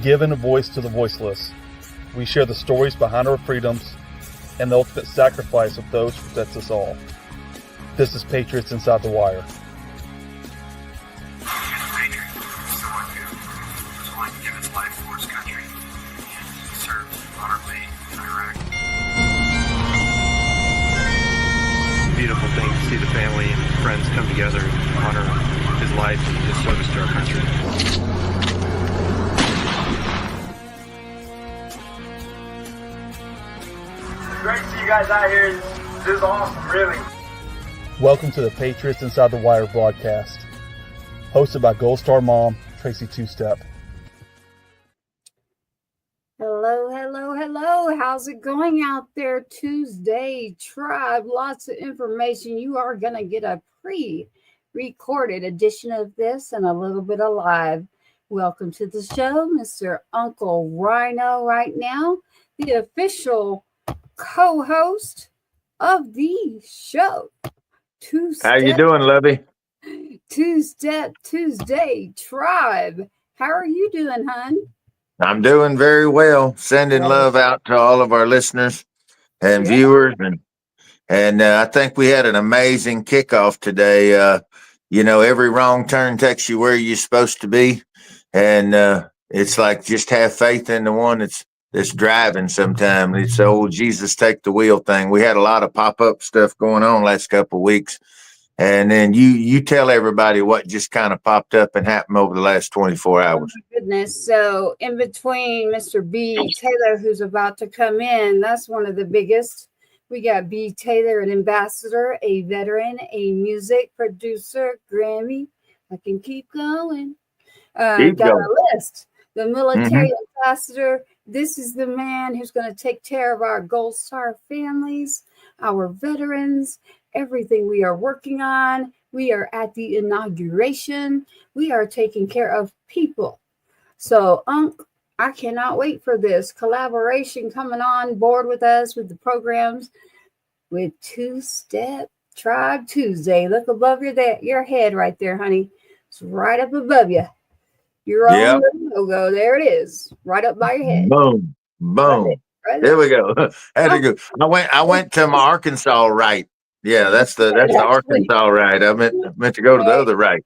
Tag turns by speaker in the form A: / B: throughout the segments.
A: giving a voice to the voiceless. We share the stories behind our freedoms and the ultimate sacrifice of those who protect us all. This is Patriots Inside the Wire.
B: Beautiful thing to see the family and friends come together and honor his life and his service to our country.
C: Great to see you guys out here. This is awesome, really.
A: Welcome to the Patriots Inside the Wire broadcast, hosted by Gold Star mom, Tracy Two-Step.
D: Hello, hello, hello. How's it going out there? Tuesday Tribe. Lots of information. You are going to get a pre-recorded edition of this and a little bit of live. Welcome to the show, Mr. Uncle Rhino right now, the official co-host of the show.
E: How you doing, Lovey?
D: Two-Step Tuesday Tribe. How are you doing, hon?
E: I'm doing very well. Sending love out to all of our listeners and viewers, and I think we had an amazing kickoff today. Every wrong turn takes you where you're supposed to be, and it's like just have faith in the one that's driving. Sometimes it's the old Jesus take the wheel thing. We had a lot of pop-up stuff going on last couple of weeks, and then you tell everybody what just kind of popped up and happened over the last 24 hours.
D: Oh my goodness. So in between Mr. B. Taylor, who's about to come in, that's one of the biggest. We got B. Taylor, an ambassador, a veteran, a music producer, Grammy. I can keep going. Got a list. The military ambassador. This is the man who's going to take care of our Gold Star families, our veterans, everything we are working on. We are at the inauguration. We are taking care of people. So, Unc, I cannot wait for this collaboration coming on board with us with the programs with Two-Step Tribe Tuesday. Look above your head right there, honey. It's right up above you. Your own logo. There it is. Right up by your head.
E: Boom. Boom. Right there we go. Had to go. I went to my Arkansas right. Yeah, that's the Arkansas right. I meant to go to the other right.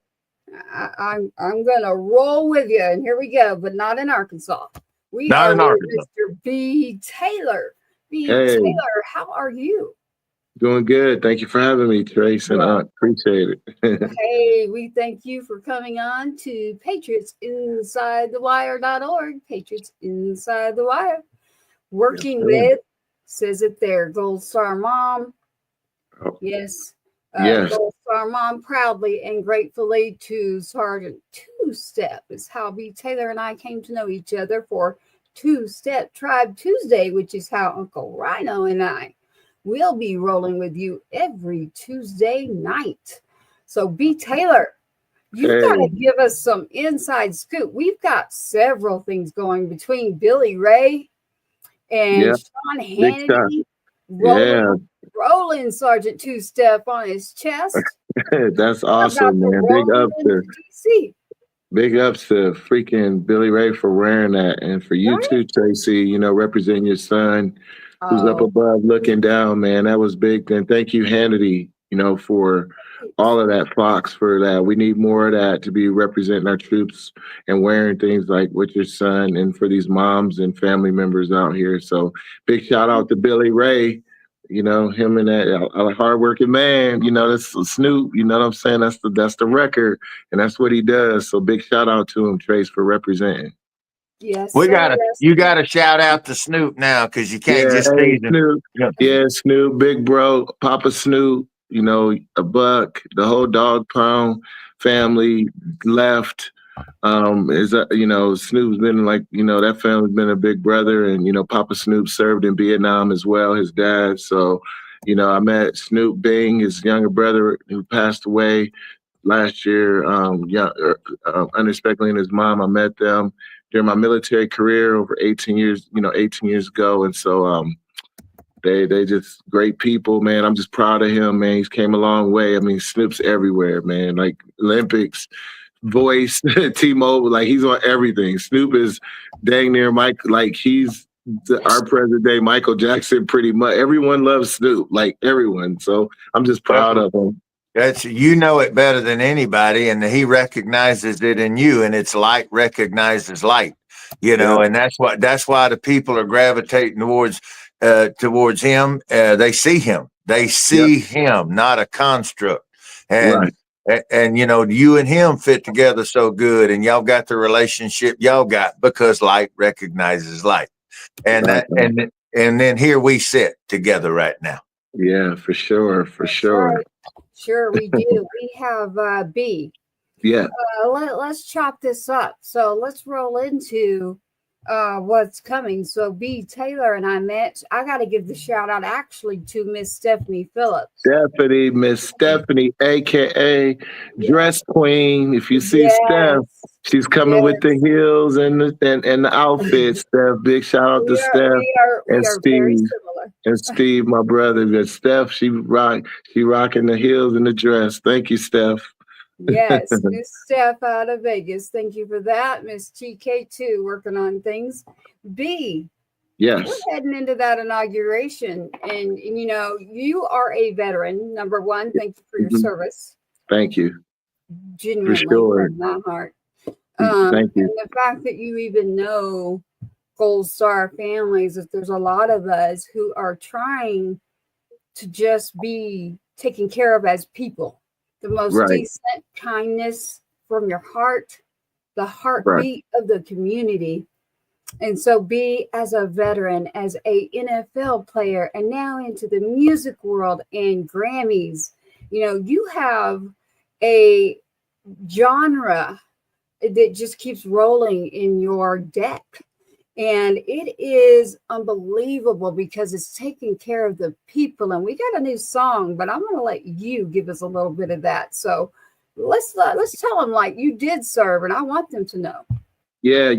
D: I'm gonna roll with you, and here we go, but not in Arkansas.
E: Not in Arkansas.
D: Mr. B. Taylor. Taylor, how are you?
F: Doing good. Thank you for having me, Trace, and I appreciate it.
D: Hey, we thank you for coming on to PatriotsInsideTheWire.org. Patriots Inside the Wire. Working with, says it there, Gold Star Mom. Yes. Gold Star Mom, proudly and gratefully to Sergeant Two-Step is how B. Taylor and I came to know each other for Two-Step Tribe Tuesday, which is how Uncle Rhino and I will be rolling with you every Tuesday night. So B. Taylor, you've got to give us some inside scoop. We've got several things going between Billy Ray and Sean Hannity. Rolling Sergeant Two-Step on his chest.
F: That's awesome, man. Big ups to freaking Billy Ray for wearing that. And for you too, Tracy, representing your son who's up above looking down, man. That was big. And thank you, Hannity, for all of that, Fox, for that. We need more of that to be representing our troops and wearing things like with your son and for these moms and family members out here. So big shout out to Billy Ray. Him and that hardworking man, that's Snoop, you know what I'm saying? That's the record, and that's what he does. So big shout out to him, Trace, for representing.
D: Yes.
E: You gotta shout out to Snoop now, because you can't just say
F: Snoop. Yeah, Snoop, big bro, Papa Snoop, a buck, the whole dog pound family left. Snoop's been that family's been a big brother, and Papa Snoop served in Vietnam as well, his dad. So I met Snoop Bing, his younger brother, who passed away last year unexpectedly, and his mom. I met them during my military career over 18 years ago, and so they just great people, man. I'm just proud of him, man. He's came a long way. I mean, Snoop's everywhere, man. Like Olympics, voice, T-Mobile, like he's on everything. Snoop is dang near Mike, like he's our present day Michael Jackson, pretty much. Everyone loves Snoop, like everyone. So I'm just proud of him.
E: That's, you know it better than anybody, and he recognizes it in you, and it's light recognizes light, and that's why the people are gravitating towards him. They see him, not a construct. And you and him fit together so good, and y'all got the relationship y'all got because light recognizes light. And and then here we sit together right now.
F: Yeah, for sure.
D: Right. Sure, we do. We have B.
F: Yeah.
D: Let's chop this up. So let's roll into what's coming. So B. Taylor and I met. I got to give the shout out actually to Miss Stephanie Phillips.
F: Miss Stephanie, aka Dress Queen. If you see Steph, she's coming with the heels and the outfits. Steph, big shout out to Steph and Steve. And Steve, my brother. But Steph, she rocking the heels and the dress. Thank you, Steph.
D: Yes, Miss Steph out of Vegas. Thank you for that. Miss TK2 working on things. B.
F: Yes.
D: We're heading into that inauguration. And you are a veteran. Number one, thank you for your service.
F: Thank you.
D: Genuinely from my heart.
F: Thank you.
D: And the fact that you even know Gold Star families, that there's a lot of us who are trying to just be taken care of as people. The most decent kindness from your heart, the heartbeat of the community. And so B, as a veteran, as a NFL player, and now into the music world and Grammys, you have a genre that just keeps rolling in your deck. And it is unbelievable because it's taking care of the people. And we got a new song, but I'm going to let you give us a little bit of that. So let's tell them like you did serve, and I want them to know.
F: Yeah,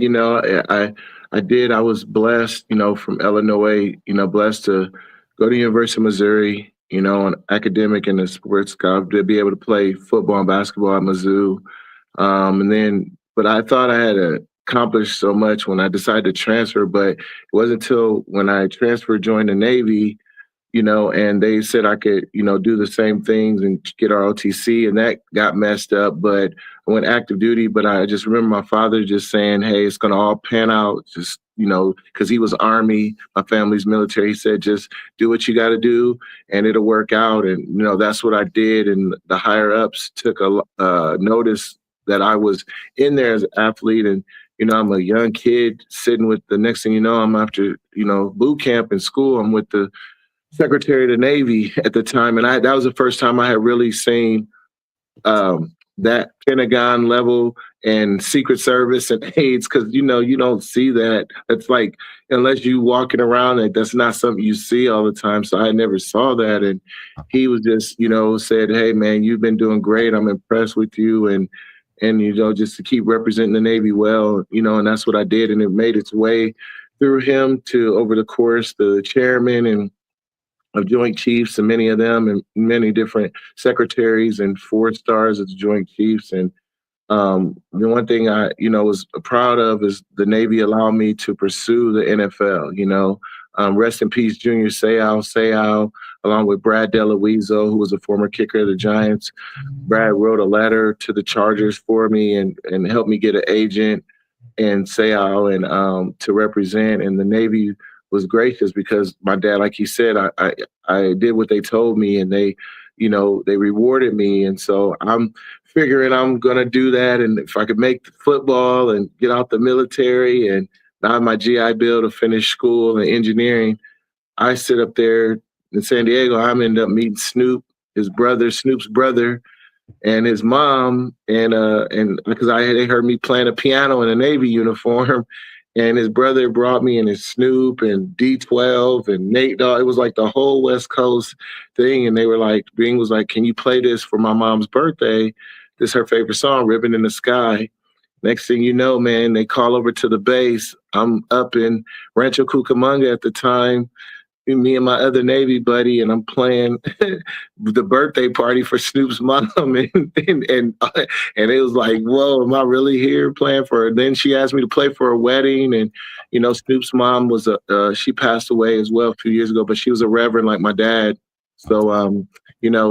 F: I did. I was blessed, from Illinois, blessed to go to University of Missouri, on academic and the sports golf, to be able to play football and basketball at Mizzou. But I thought I had accomplished so much when I decided to transfer, but it wasn't until when I transferred, joined the Navy, and they said I could, do the same things and get our OTC, and that got messed up. But I went active duty, but I just remember my father just saying, hey, it's going to all pan out. Just, because he was Army, my family's military. He said, just do what you got to do and it'll work out. And, that's what I did. And the higher ups took a notice that I was in there as an athlete. And, I'm a young kid sitting with the next thing I'm after, boot camp in school. I'm with the Secretary of the Navy at the time. And that was the first time I had really seen that Pentagon level and Secret Service and AIDS, because, you don't see that. It's like, unless you walking around, that's not something you see all the time. So I never saw that. And he was just, said, hey, man, you've been doing great. I'm impressed with you. And just to keep representing the Navy well, and that's what I did. And it made its way through him to, over the course, the chairman and of Joint Chiefs, and many of them, and many different secretaries and 4 stars as Joint Chiefs. And the one thing I, was proud of is the Navy allowed me to pursue the NFL. Rest in peace, Junior Seau, along with Brad DeLuiso, who was a former kicker of the Giants. Brad wrote a letter to the Chargers for me and helped me get an agent and Seau and to represent. And the Navy was gracious because my dad, like he said, I did what they told me, and they rewarded me. And so I'm figuring I'm going to do that. And if I could make the football and get out the military and I have my GI Bill to finish school and engineering, I sit up there in San Diego. I'm end up meeting Snoop's brother, and his mom, and because they heard me playing a piano in a Navy uniform, and his brother brought me in his Snoop and D12 and Nate Dogg. It was like the whole West Coast thing, and they were like, Bing was like, "Can you play this for my mom's birthday? This is her favorite song, Ribbon in the Sky." Next thing you know, man, they call over to the base. I'm up in Rancho Cucamonga at the time, me and my other Navy buddy, and I'm playing the birthday party for Snoop's mom, and it was like, whoa, am I really here playing for her? Then she asked me to play for her wedding, and Snoop's mom was she passed away as well a few years ago, but she was a reverend like my dad. So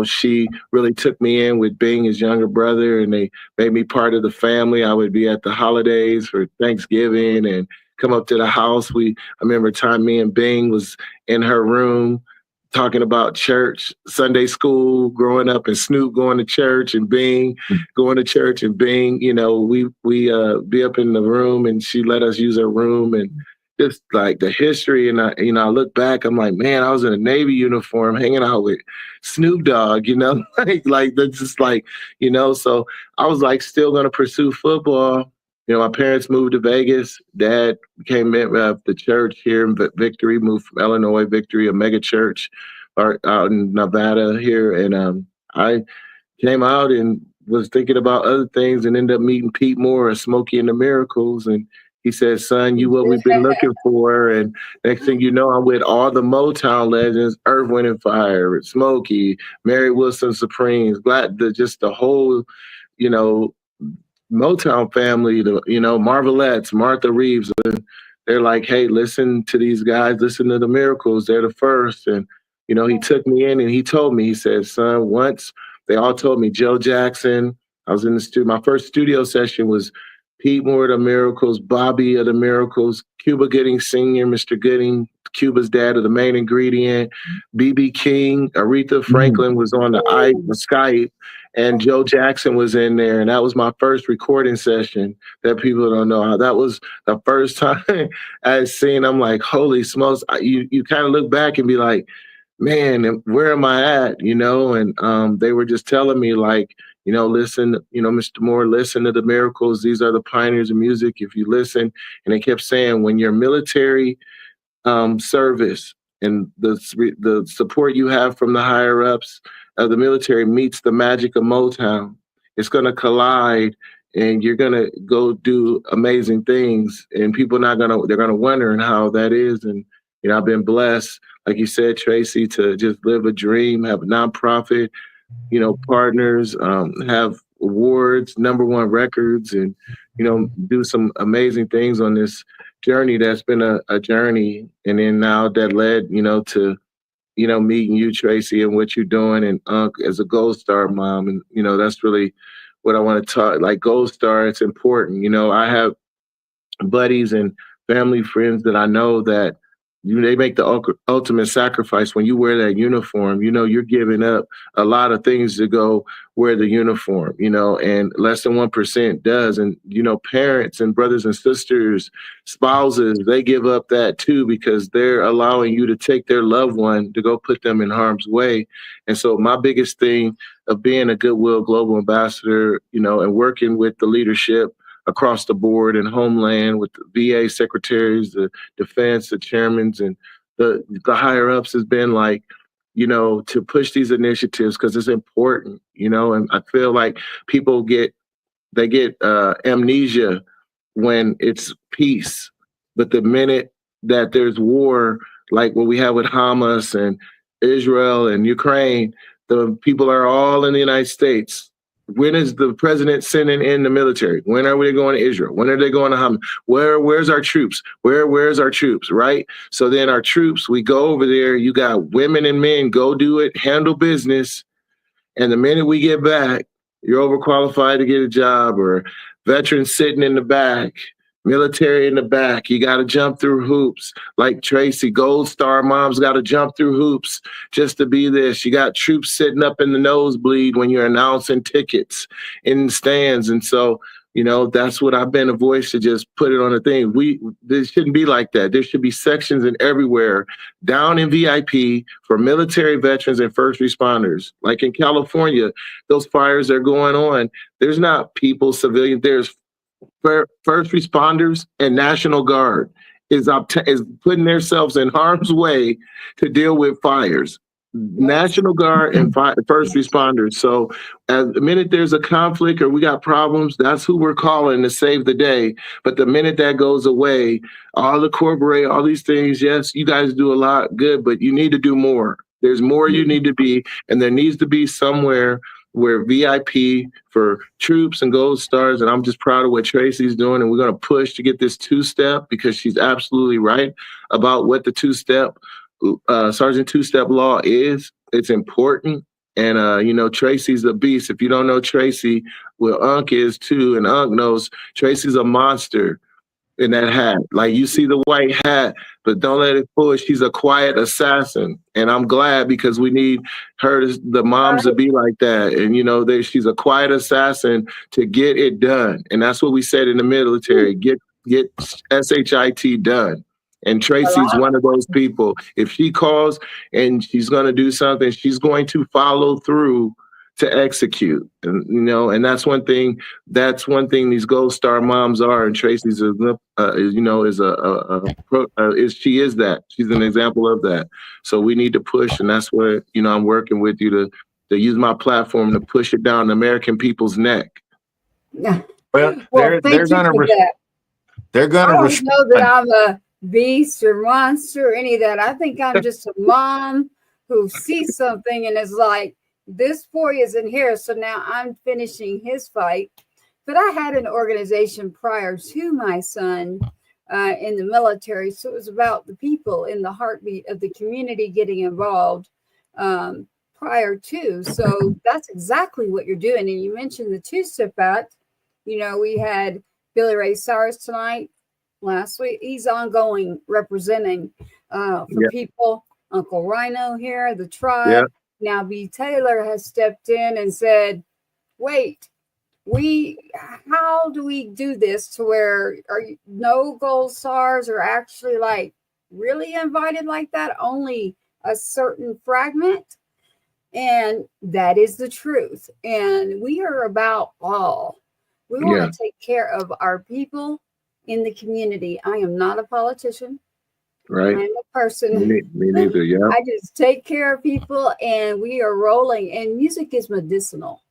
F: she really took me in with being his younger brother, and they made me part of the family. I would be at the holidays for Thanksgiving and come up to the house. I remember a time me and Bing was in her room talking about church, Sunday school, growing up, and Snoop going to church and Bing going to church, and Bing, we be up in the room, and she let us use her room, and just like the history. And I look back, I'm like, man, I was in a Navy uniform hanging out with Snoop Dogg, like that's just like, so I was like still going to pursue football. My parents moved to Vegas. Dad came in the church here in Victory, moved from Illinois, Victory, a mega church out in Nevada here. And I came out and was thinking about other things and ended up meeting Pete Moore of Smokey and the Miracles. And he said, son, you what we've been looking for. And next thing you know, I'm with all the Motown legends, Earth, Wind and Fire, Smokey, Mary Wilson Supremes, just the whole, Motown family, Marvelettes, Martha Reeves. They're like, hey, listen to these guys, listen to the Miracles. They're the first. And, he took me in and he told me, he said, son, once they all told me, Joe Jackson, I was in the studio. My first studio session was Pete Moore of the Miracles, Bobby of the Miracles, Cuba Gooding Sr., Mr. Gooding, Cuba's dad of the Main Ingredient, B.B. King, Aretha Franklin was on the Skype, and Joe Jackson was in there. And that was my first recording session that people don't know how. That was the first time I seen, I'm like, holy smokes. You kind of look back and be like, man, where am I at? And they were just telling me like, listen, Mr. Moore, listen to the Miracles. These are the pioneers of music. If you listen, and they kept saying, when your military service and the support you have from the higher ups of the military meets the magic of Motown, it's going to collide, and you're going to go do amazing things. And people they're going to wonder how that is. And I've been blessed, like you said, Tracy, to just live a dream, have a nonprofit, partners, have awards, #1 records, and, do some amazing things on this journey that's been a journey. And then now that led, to, meeting you, Tracy, and what you're doing, and as a Gold Star mom. And, that's really what I want to talk, like Gold Star, it's important. I have buddies and family friends that I know that they make the ultimate sacrifice. When you wear that uniform, you're giving up a lot of things to go wear the uniform, and less than 1% does. And, parents and brothers and sisters, spouses, they give up that too, because they're allowing you to take their loved one to go put them in harm's way. And so my biggest thing of being a Goodwill Global Ambassador, and working with the leadership across the board and Homeland with the VA secretaries, the defense, the chairmen, and the higher ups has been like, to push these initiatives because it's important, and I feel like people get amnesia when it's peace. But the minute that there's war, like what we have with Hamas and Israel and Ukraine, the people are all in the United States. When is the president sending in the military? When are we going to Israel? When are they going to Hamas? Where's our troops? Where's our troops, right? So then our troops, we go over there, you got women and men, go do it, handle business. And the minute we get back, you're overqualified to get a job, or veterans sitting in the back, military in the back. You got to jump through hoops. Like Tracy, Gold Star moms got to jump through hoops just to be this. You got troops sitting up in the nosebleed when you're announcing tickets in stands. And so, that's what I've been a voice to just put it on a thing. This shouldn't be like that. There should be sections in everywhere down in VIP for military veterans and first responders. Like in California, those fires are going on. There's not people, civilians. There's first responders and National Guard is putting themselves in harm's way to deal with fires. National Guard and first responders. So at the minute there's a conflict or we got problems, that's who we're calling to save the day. But the minute that goes away, all the corporate, all these things, yes, you guys do a lot good, but you need to do more. There's more you need to be, and there needs to be somewhere where VIP for troops and gold stars. And I'm just proud of what Tracy's doing. And we're going to push to get this two-step, because she's absolutely right about what the two-step Sergeant two-step law is. It's important. And, Tracy's a beast. If you don't know Tracy, well, Unc is too. And Unc knows Tracy's a monster in that hat. Like, you see the white hat, but don't let it fool. She's a quiet assassin. And I'm glad, because we need her, the moms, to be like that. And, she's a quiet assassin to get it done. And that's what we said in the military, get SHIT done. And Tracy's one of those people. If she calls and she's going to do something, she's going to follow through to execute. And that's one thing. That's one thing these Gold Star moms are. And Tracy's she is that. She's an example of that. So we need to push, and that's where I'm working with you to use my platform to push it down the American people's neck.
D: Yeah.
E: Well, they're going to. They're going to.
D: I don't know that I'm a beast or monster or any of that. I think I'm just a mom who sees something and is like, this boy isn't here, so now I'm finishing his fight. But I had an organization prior to my son in the military, so it was about the people in the heartbeat of the community getting involved prior to. So that's exactly what you're doing. And you mentioned the two-step act. We had Billy Ray Cyrus tonight. Last week, he's ongoing representing for people. Uncle Rhino here, the tribe.
F: Yep.
D: Now B. Taylor has stepped in and said, wait, how do we do this to where no gold stars are actually like really invited like that? Only a certain fragment. And that is the truth. And we are about all. We want to take care of our people in the community. I am not a politician.
F: Right.
D: I'm a person.
F: Me neither. Yeah.
D: I just take care of people, and we are rolling. And music is medicinal,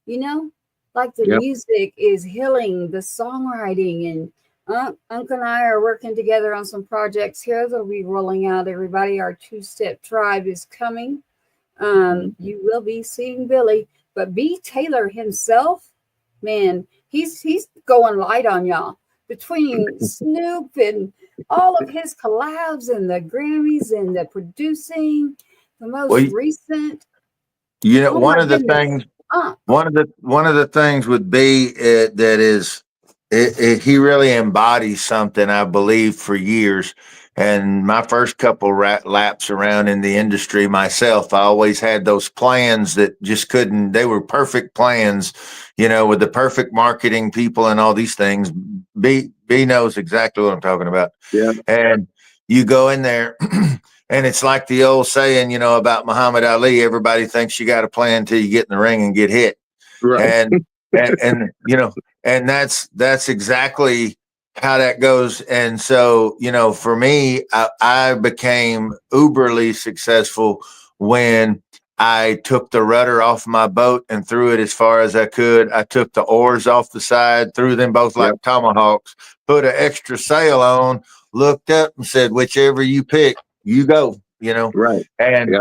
D: like the music is healing, the songwriting. And Unc and I are working together on some projects here. They'll be rolling out. Everybody, our two-step tribe is coming. You will be seeing Billy, but B. Taylor himself, man, he's going light on y'all. Between Snoop and all of his collabs and the Grammys and the producing, the most recent.
E: One of the things would be that is he really embodies something, I believe, for years. And my first couple laps around in the industry myself, I always had those plans that just couldn't. They were perfect plans, with the perfect marketing people and all these things. B knows exactly what I'm talking about. Yeah. And you go in there and it's like the old saying, about Muhammad Ali, everybody thinks you got a plan until you get in the ring and get hit. Right. And that's exactly how that goes. And so, for me, I became uberly successful when I took the rudder off my boat and threw it as far as I could. I took the oars off the side, threw them both like tomahawks, put an extra sail on, looked up and said, whichever you pick, you go, Right. And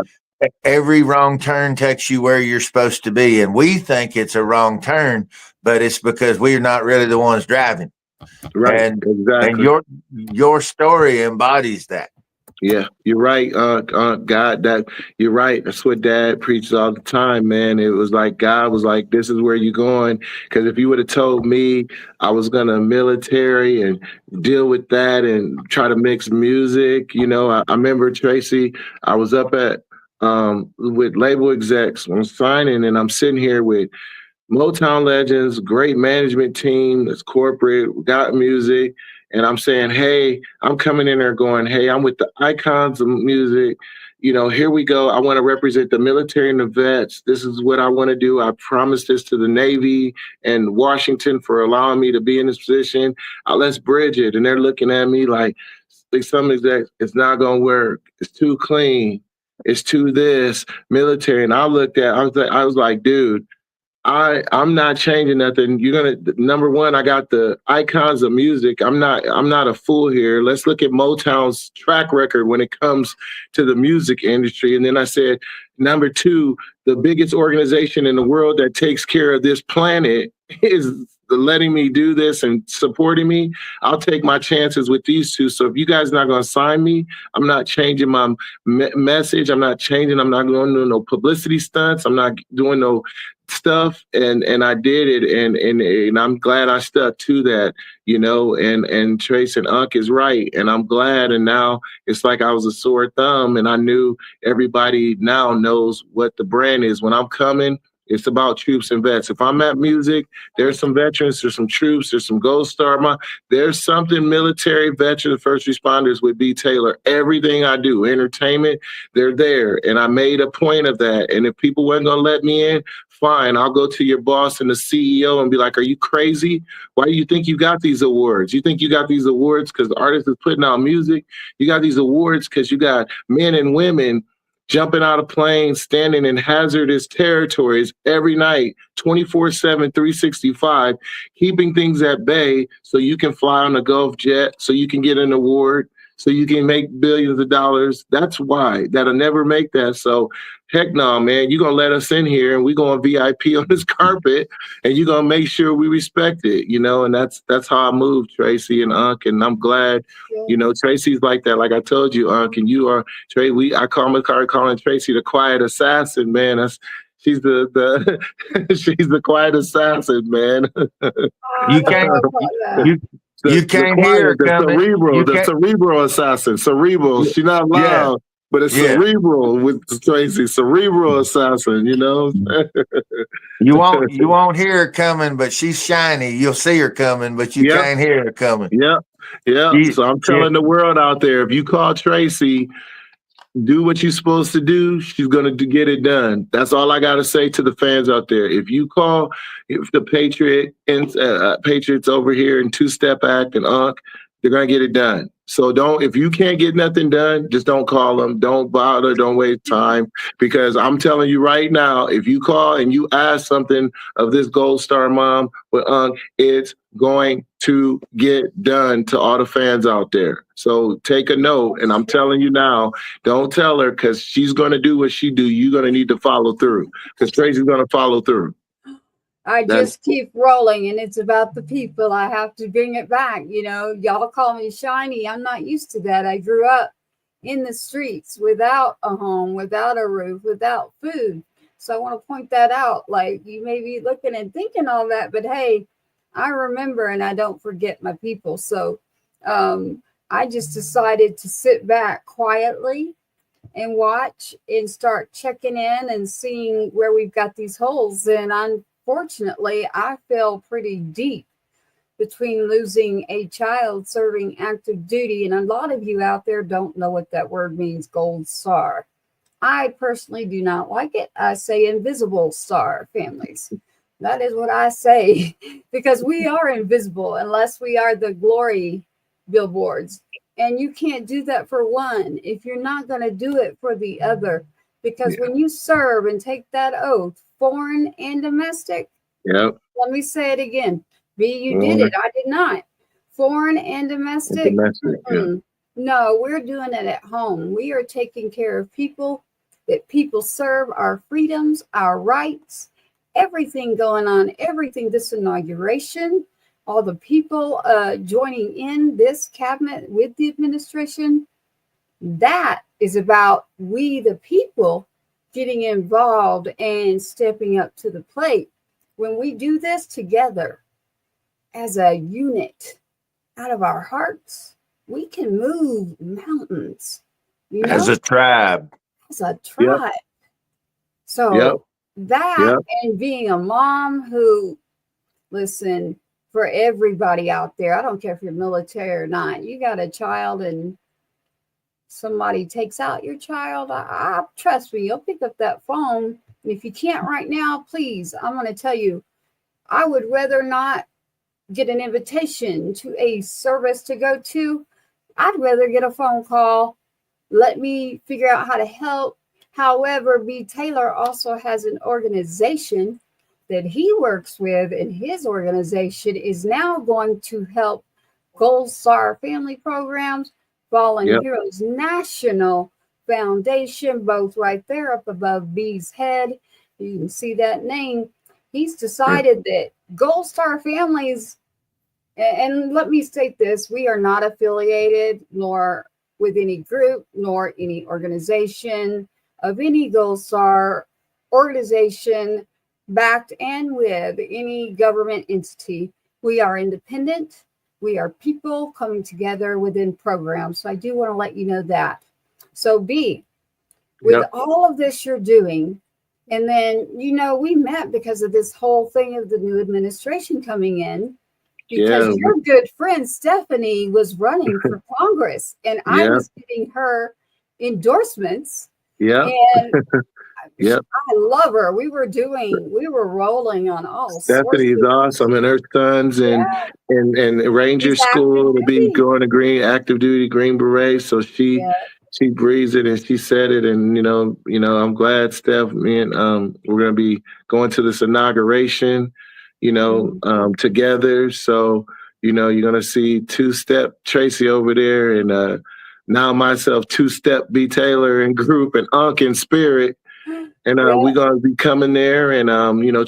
E: every wrong turn takes you where you're supposed to be. And we think it's a wrong turn, but it's because we're not really the ones driving. Right. And your story embodies that.
F: Yeah, you're right. God, you're right. That's what Dad preaches all the time, man. It was like God was like, "This is where you're going." Because if you would have told me I was gonna military and deal with that and try to mix music, I remember Tracy. I was up at with label execs on signing, and I'm sitting here with Motown legends, great management team, that's corporate, got music. And I'm saying, hey, I'm coming in there going, hey, I'm with the icons of music. Here we go. I want to represent the military and the vets. This is what I want to do. I promised this to the Navy and Washington for allowing me to be in this position. Let's bridge it. And they're looking at me like some execs, it's not going to work. It's too clean. it's to this military. And I was like, dude, I'm not changing nothing. You're gonna, number one, I got the icons of music. I'm not a fool here. Let's look at Motown's track record when it comes to the music industry. And then I said, number two, the biggest organization in the world that takes care of this planet is letting me do this and supporting me. I'll take my chances with these two. So if you guys not going to sign me, I'm not changing my message. I'm not changing. I'm not going to do no publicity stunts. I'm not doing no stuff. And I did it. And I'm glad I stuck to that, you know, and Trace and Unc is right. And I'm glad. And now it's like I was a sore thumb, and I knew everybody now knows what the brand is. When I'm coming, it's about troops and vets. If I'm at music, there's some veterans, there's some troops, there's some Gold Star. There's something military, veteran, first responders with B. Taylor. Everything I do, entertainment, they're there. And I made a point of that. And if people weren't going to let me in, fine. I'll go to your boss and the CEO and be like, are you crazy? Why do you think you got these awards? You think you got these awards because the artist is putting out music? You got these awards because you got men and women jumping out of planes, standing in hazardous territories every night, 24/7, 365, keeping things at bay so you can fly on a Gulf jet, so you can get an award, so you can make billions of dollars. That's why. That'll never make that. So heck no, man, you're going to let us in here and we're going VIP on this carpet and you're going to make sure we respect it, you know, and that's how I move, Tracy and Unc, and I'm glad, you know, Tracy's like that. Like I told you, Unc, and you are, Trey, I calling Tracy the quiet assassin, man. She's the she's the quiet assassin, man.
E: You can't, you can't hear her coming.
F: The cerebral assassin, cerebral. She's not loud. But it's cerebral with Tracy, cerebral assassin, you know.
E: You won't hear her coming, but she's shiny. You'll see her coming, but you can't hear her coming.
F: Yeah. So I'm telling the world out there, if you call Tracy, do what you're supposed to do, she's going to get it done. That's all I got to say to the fans out there. If you call the Patriots over here in Two-Step Act and Unc, they're going to get it done. So if you can't get nothing done, just don't call them. Don't bother. Don't waste time. Because I'm telling you right now, if you call and you ask something of this Gold Star mom with Unc, it's going to get done to all the fans out there. So take a note. And I'm telling you now, don't tell her because she's going to do what she do. You're going to need to follow through because Tracy's going to follow through.
D: I just keep rolling, and it's about the people. I have to bring it back. You know, y'all call me shiny. I'm not used to that. I grew up in the streets without a home, without a roof, without food. So I want to point that out. Like, you may be looking and thinking all that, but hey, I remember and I don't forget my people. So I just decided to sit back quietly and watch and start checking in and seeing where we've got these holes. And unfortunately, I fell pretty deep between losing a child serving active duty. And a lot of you out there don't know what that word means, Gold Star. I personally do not like it. I say invisible star families. That is what I say, because we are invisible unless we are the glory billboards. And you can't do that for one if you're not going to do it for the other. Because when you serve and take that oath, foreign and domestic.
F: Yep.
D: Let me say it again. B, you did it. I did not. Foreign and domestic. No, we're doing it at home. We are taking care of people, that people serve, our freedoms, our rights, everything going on, everything, this inauguration, all the people joining in this cabinet with the administration. That is about we, the people, getting involved and stepping up to the plate. When we do this together as a unit out of our hearts, we can move mountains. You know?
E: As a tribe.
D: As a tribe. So and being a mom who, listen, for everybody out there, I don't care if you're military or not, you got a child and somebody takes out your child, I trust me, you'll pick up that phone. And if you can't right now, please, I'm going to tell you, I would rather not get an invitation to a service to go to. I'd rather get a phone call. Let me figure out how to help. However, B. Taylor also has an organization that he works with, and his organization is now going to help Gold Star Family Programs, Fallen
F: Yep.
D: Heroes National Foundation, both right there up above B's head. You can see that name. He's decided that Gold Star Families, and let me state this, we are not affiliated nor with any group nor any organization of any Gold Star organization backed and with any government entity. We are independent. We are people coming together within programs. So I do want to let you know that. So B, with
F: Yep.
D: all of this you're doing, and then, we met because of this whole thing of the new administration coming in, because
F: Yeah.
D: your good friend Stephanie was running for Congress, and I
F: Yeah.
D: was giving her endorsements.
F: Yeah.
D: And
F: Yep.
D: I love her. We were rolling on all sorts
F: Stephanie is
D: of,
F: awesome, and her sons and Ranger
D: He's active
F: School to be
D: duty.
F: going to Green active duty Green Beret. So she breathes it and she said it, and I'm glad, Steph. Me and we're gonna be going to this inauguration, together. So you're gonna see two-step Tracy over there, and now myself, two-step B Taylor and group, and Unc in spirit. And we're going to be coming there. And,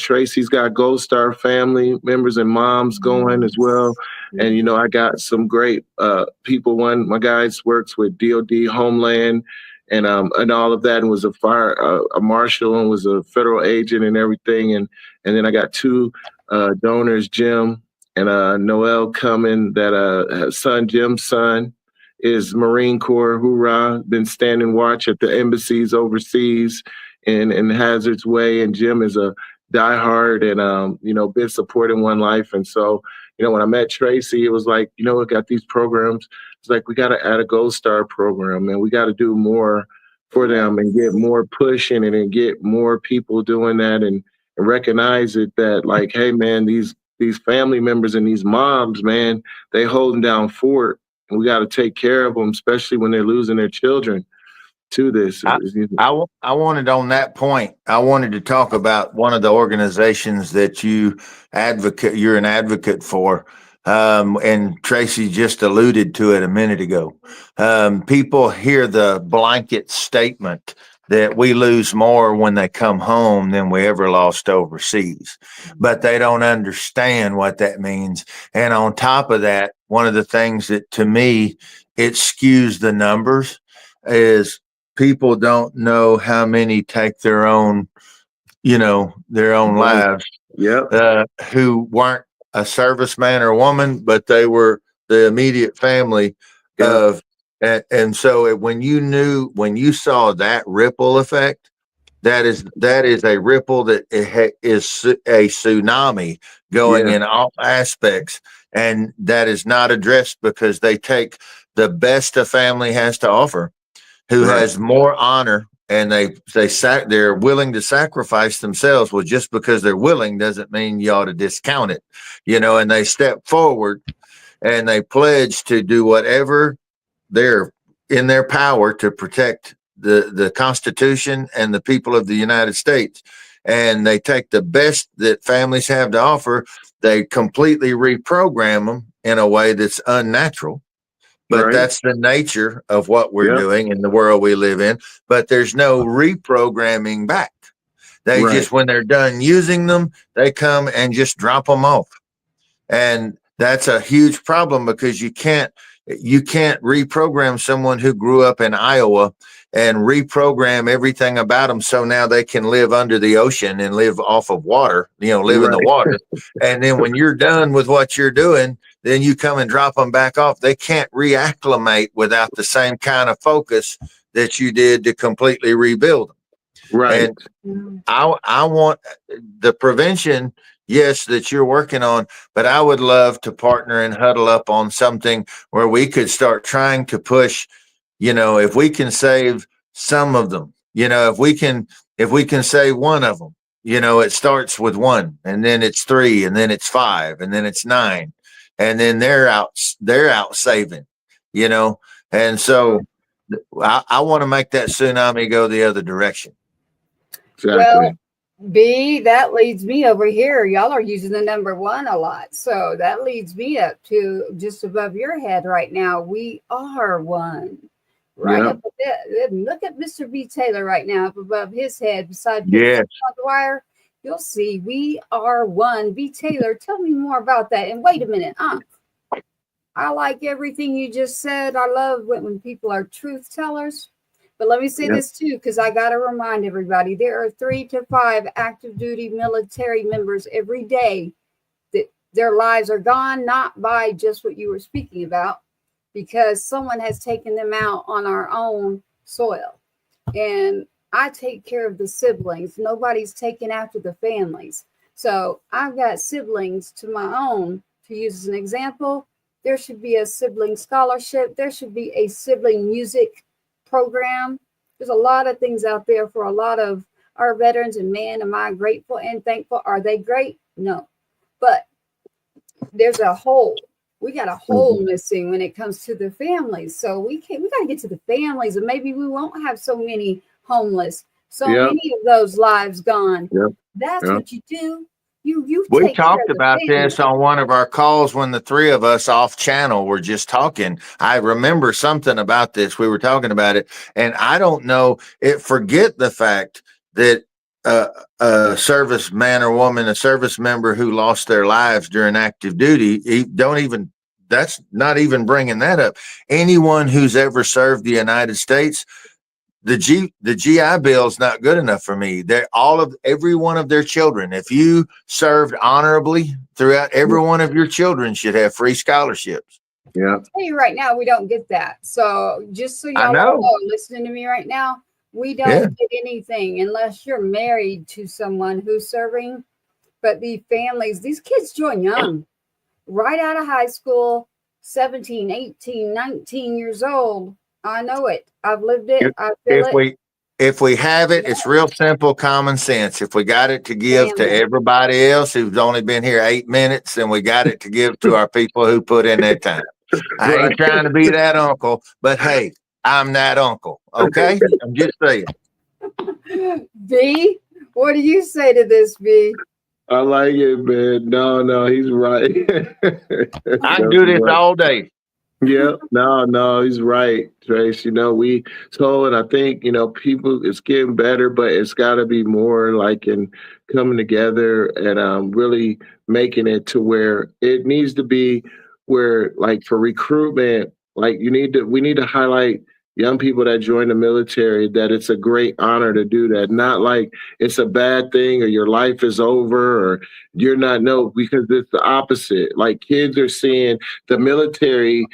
F: Tracy's got Gold Star family members and moms going as well. And, I got some great people. One of my guys works with DOD, Homeland, and all of that, and was a marshal, and was a federal agent and everything. And then I got two donors, Jim and Noel, coming, that Jim's son is Marine Corps, hoorah, been standing watch at the embassies overseas in Hazard's Way, and Jim is a diehard and been supporting One Life. And so when I met Tracy, it was like, we got these programs. It's like, we got to add a Gold Star program, and we got to do more for them and get more push in it and get more people doing that, and recognize it that, like, hey man, these family members and these moms, man, they holding down fort, and we got to take care of them, especially when they're losing their children to this.
E: I wanted, on that point, I wanted to talk about one of the organizations that you're an advocate for. And Tracy just alluded to it a minute ago. People hear the blanket statement that we lose more when they come home than we ever lost overseas, but they don't understand what that means. And on top of that, one of the things that, to me, it skews the numbers is people don't know how many take their own lives.
F: Yeah.
E: Who weren't a serviceman or woman, but they were the immediate family of, and so when you saw that ripple effect, that is a ripple that is a tsunami going in all aspects, and that is not addressed because they take the best a family has to offer, who has more honor, and they're willing to sacrifice themselves. Well, just because they're willing doesn't mean you ought to discount it, and they step forward and they pledge to do whatever they're in their power to protect the Constitution and the people of the United States. And they take the best that families have to offer, they completely reprogram them in a way that's unnatural. But that's the nature of what we're doing in the world we live in. But there's no reprogramming back. They just, when they're done using them, they come and just drop them off. And that's a huge problem, because you can't reprogram someone who grew up in Iowa and reprogram everything about them so now they can live under the ocean and live off of water, live in the water. And then when you're done with what you're doing, then you come and drop them back off. They can't reacclimate without the same kind of focus that you did to completely rebuild them.
F: Right.
E: And I want the prevention, yes, that you're working on, but I would love to partner and huddle up on something where we could start trying to push, if we can save some of them, if we can save one of them, it starts with one, and then it's 3, and then it's 5, and then it's 9. And then they're out saving, and so I want to make that tsunami go the other direction.
F: Exactly.
D: Well, B, that leads me over here. Y'all are using the number 1 a lot. So that leads me up to just above your head right now. We are one. Right up there. Look at Mr. B. Taylor right now up above his head beside
E: Yes.
D: on the wire. You'll see we are one. B. Taylor, tell me more about that. And wait a minute. I like everything you just said. I love when people are truth tellers. But let me say this too, because I got to remind everybody, there are 3 to 5 active duty military members every day that their lives are gone, not by just what you were speaking about, because someone has taken them out on our own soil. And I take care of the siblings. Nobody's taking after the families. So I've got siblings to my own. To use as an example, there should be a sibling scholarship. There should be a sibling music program. There's a lot of things out there for a lot of our veterans. And man, am I grateful and thankful. Are they great? No. But there's a hole. We got a hole missing when it comes to the families. So we got to get to the families, and maybe we won't have so many homeless, so many of those lives gone. That's what you do.
E: We talked about this on one of our calls when the 3 of us off channel were just talking. I remember something about this. We were talking about it, and I don't know. Forget the fact that a serviceman or woman, a service member who lost their lives during active duty, that's not even bringing that up. Anyone who's ever served the United States, the GI Bill is not good enough for me. Every one of their children, if you served honorably throughout, every one of your children should have free scholarships.
D: Yeah. I'll tell you right now, we don't get that. So just so y'all know, listening to me right now, we don't get anything unless you're married to someone who's serving. But the families, these kids join young, right out of high school, 17, 18, 19 years old. I know it. I've lived it. I feel it.
E: If we have it, it's real simple common sense. If we got it to give to everybody else who's only been here 8 minutes, then we got it to give to our people who put in their time. I ain't trying to be that uncle, but hey, I'm that uncle. Okay? I'm just saying.
D: B, what do you say to this, B?
F: I like it, man. No, he's right.
E: I can do this all day.
F: Yeah, no, he's right, Trace. We told, I think, people, it's getting better, but it's got to be more like in coming together and really making it to where it needs to be, where like for recruitment, like we need to highlight young people that join the military, that it's a great honor to do that. Not like it's a bad thing or your life is over or you're not, because it's the opposite. Like kids are seeing the military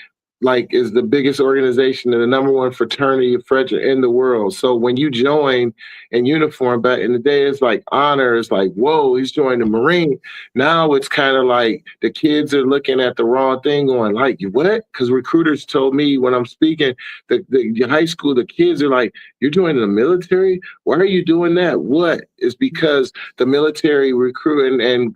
F: like is the biggest organization and the number 1 fraternity in the world. So when you join in uniform back in the day, it's like honor. It's like, whoa, he's joining the Marine. Now it's kind of like the kids are looking at the wrong thing going like, what? Because recruiters told me when I'm speaking, the high school, the kids are like, you're joining the military? Why are you doing that? What? It's because the military recruit and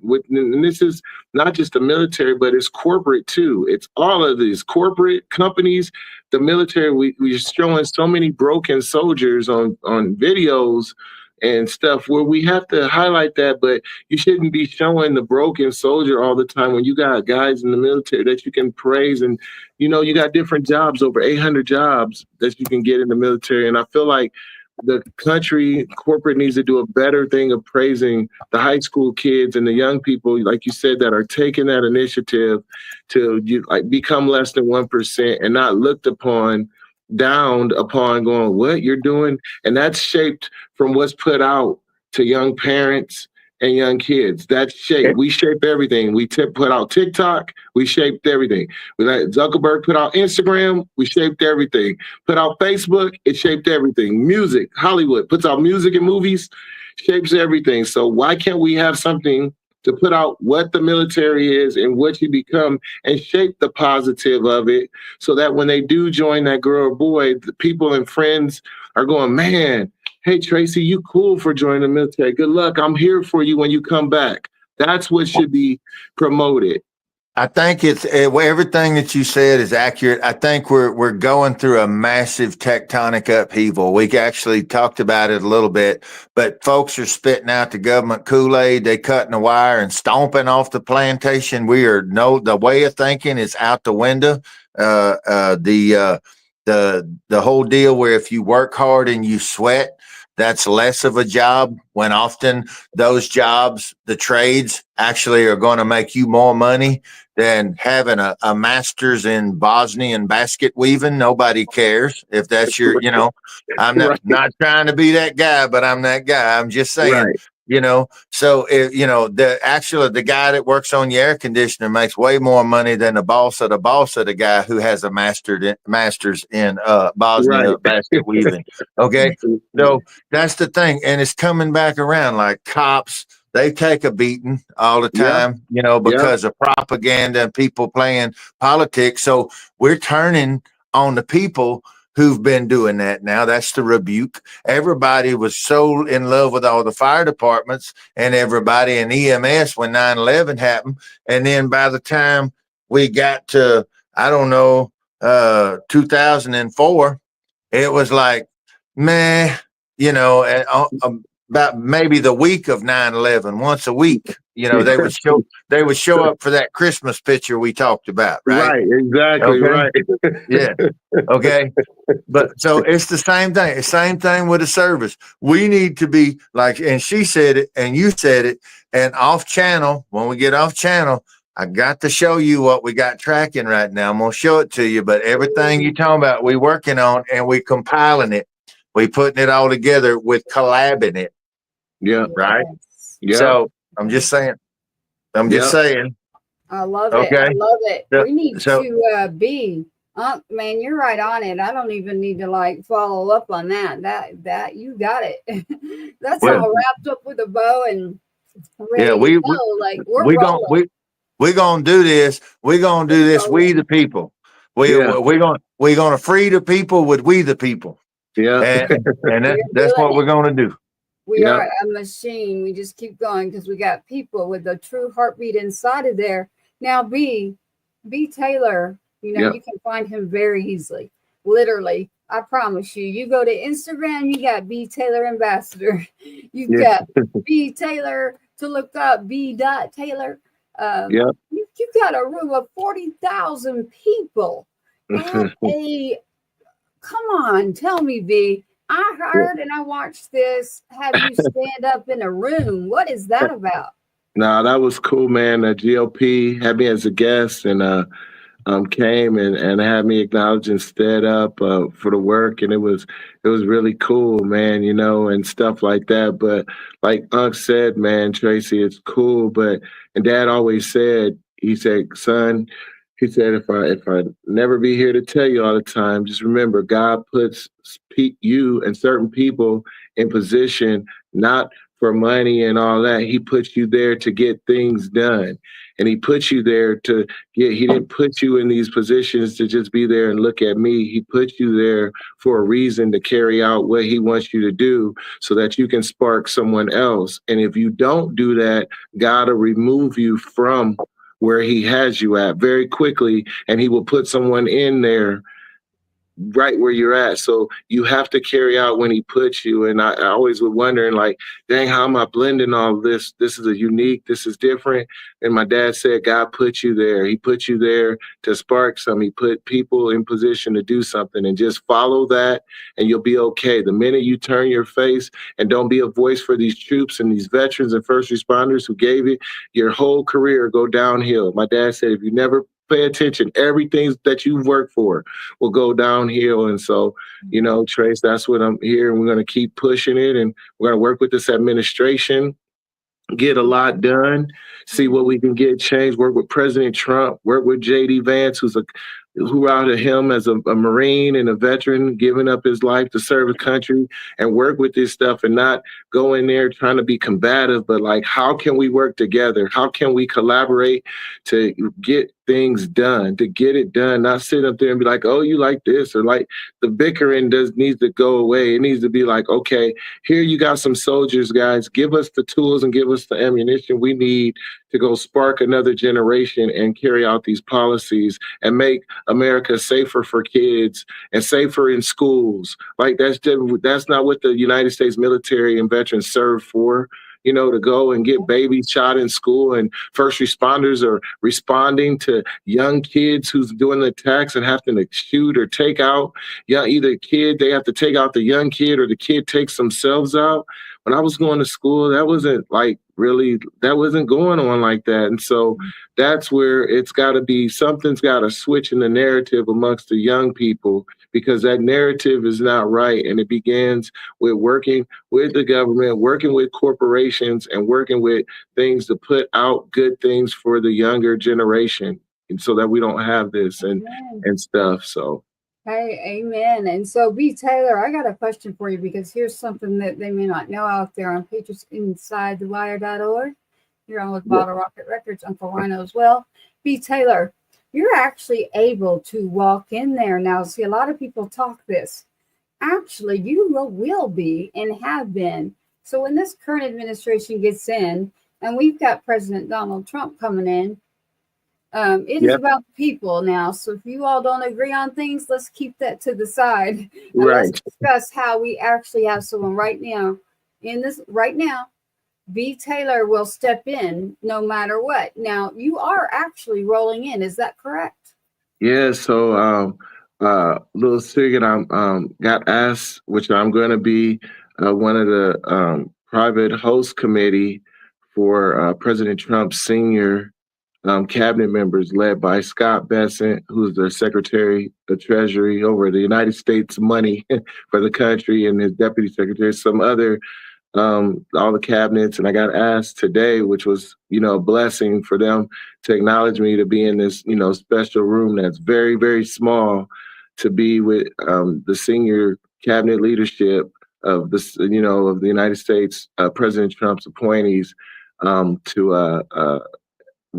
F: this is not just the military, but it's corporate too. It's all of these corporate companies. The military, we're showing so many broken soldiers on videos and stuff where we have to highlight that, but you shouldn't be showing the broken soldier all the time when you got guys in the military that you can praise. And, you got different jobs, over 800 jobs that you can get in the military. And I feel like the country, corporate needs to do a better thing of praising the high school kids and the young people, like you said, that are taking that initiative to become less than 1% and not looked upon, downed upon, going, what you're doing. And that's shaped from what's put out to young parents and young kids. That's shape. We shape everything. We put out TikTok. We shaped everything. We let Zuckerberg put out Instagram. We shaped everything. Put out Facebook. It shaped everything. Music. Hollywood puts out music and movies. Shapes everything. So why can't we have something to put out what the military is and what you become and shape the positive of it so that when they do join that girl or boy, the people and friends are going, man, hey, Tracy, you cool for joining the military. Good luck. I'm here for you when you come back. That's what should be promoted.
E: I think everything that you said is accurate. I think we're going through a massive tectonic upheaval. We actually talked about it a little bit, but folks are spitting out the government Kool-Aid. They cutting the wire and stomping off the plantation. The way of thinking is out the window. The whole deal where if you work hard and you sweat, that's less of a job, when often those jobs, the trades, actually are going to make you more money than having a master's in Bosnian basket weaving. Nobody cares if that's your, I'm not trying to be that guy, but I'm that guy. I'm just saying,
F: Right.
E: So if, the guy that works on your air conditioner makes way more money than the boss of the guy who has a master's in Bosnia
F: Right.
E: basket weaving. Okay. So that's the thing. And it's coming back around. Like cops, they take a beating all the time, because of propaganda and people playing politics. So we're turning on the people who've been doing that now. That's the rebuke. Everybody was so in love with all the fire departments and everybody in EMS when 9/11 happened. And then by the time we got to, 2004, it was like, meh, and about maybe the week of 9/11, once a week, they would show up for that Christmas picture we talked about, right?
F: Right, exactly,
E: Okay.
F: right.
E: Yeah. Okay. But so it's the same thing. Same thing with the service. We need to be like, and she said it, and you said it, and off channel, when we get off channel, I got to show you what we got tracking right now. I'm going to show it to you, but everything you talking about, we working on and we compiling it. We putting it all together with collabing it.
F: Yeah.
E: Right.
F: Yeah.
E: So I'm just saying.
D: I love it.
E: Okay.
D: I love it.
E: So-
D: We need
E: so-
D: to be. Man, you're right on it. I don't even need to follow up on that. That you got it. That's all wrapped up with a bow and ready to go. We're rolling.
E: We're gonna do this. We're gonna do this. We the people. We're gonna free the people with we the people.
F: Yeah.
E: And that's what we're gonna do.
D: We are a machine. We just keep going because we got people with a true heartbeat inside of there. Now, B Taylor, you can find him very easily. Literally, I promise you. You go to Instagram, you got B Taylor Ambassador. You've got B Taylor to look up, B. Taylor. You got a room of 40,000 people. Come on, tell me, B. I heard and I watched this. Have you stand up in a room? What is that about?
F: No, that was cool, man. GOP had me as a guest and came and had me acknowledge and stand up for the work, and it was really cool, man. And stuff like that. But like Unc said, man, Tracy, it's cool. And Dad always said, he said, son. He said, if I never be here to tell you all the time, just remember, God puts you and certain people in position, not for money and all that. He puts you there to get things done. And he put you there he didn't put you in these positions to just be there and look at me. He put you there for a reason, to carry out what he wants you to do so that you can spark someone else. And if you don't do that, God will remove you from where he has you at very quickly, and he will put someone in there right where you're at. So you have to carry out when he puts you. And I always was wondering, like, dang, how am I blending all this? This is this is different. And my dad said, God put you there. He put you there to spark some. He put people in position to do something, and just follow that and you'll be okay. The minute you turn your face and don't be a voice for these troops and these veterans and first responders who gave it, your whole career go downhill. My dad said, if you never pay attention, everything that you've worked for will go downhill. And so, Trace, that's what I'm here. And we're going to keep pushing it. And we're going to work with this administration, get a lot done, see what we can get changed, work with President Trump, work with J.D. Vance, who out of him as a Marine and a veteran, giving up his life to serve his country, and work with this stuff and not go in there trying to be combative, but like, how can we work together? How can we collaborate to get things done, to get it done, not sit up there and be like, oh, you like this, or like the bickering needs to go away. It needs to be like, okay, here you got some soldiers, guys. Give us the tools and give us the ammunition we need to go spark another generation and carry out these policies and make America safer for kids and safer in schools. Like that's not what the United States military and veterans serve for. You know, to go and get babies shot in school, and first responders are responding to young kids who's doing the attacks and having to shoot or take out either kid, they have to take out the young kid, or the kid takes themselves out. When I was going to school, that wasn't going on like that. And so that's where it's got to be, something's got to switch in the narrative amongst the young people, because that narrative is not right. And it begins with working with the government, working with corporations, and working with things to put out good things for the younger generation, and so that we don't have this and stuff. So.
D: Hey, amen. And so, B. Taylor, I got a question for you, because here's something that they may not know out there on PatriotsInsideTheWire.org. You're on with Bottle Rocket Records, Uncle Rhino as well. B. Taylor, you're actually able to walk in there now. See, a lot of people talk this. Actually, you will be and have been. So when this current administration gets in, and we've got President Donald Trump coming in, it is about people now. So if you all don't agree on things, let's keep that to the side. And let's discuss how we actually have someone right now. B. Taylor will step in no matter what. Now, you are actually rolling in. Is that correct?
F: Yeah. So, little Sig and I got asked, which I'm going to be one of the private host committee for President Trump's senior cabinet members, led by Scott Bessent, who's the Secretary of Treasury over the United States money for the country, and his deputy secretary, some other, all the cabinets. And I got asked today, which was, a blessing for them to acknowledge me, to be in this, special room that's very, very small, to be with the senior cabinet leadership of this, of the United States, President Trump's appointees, to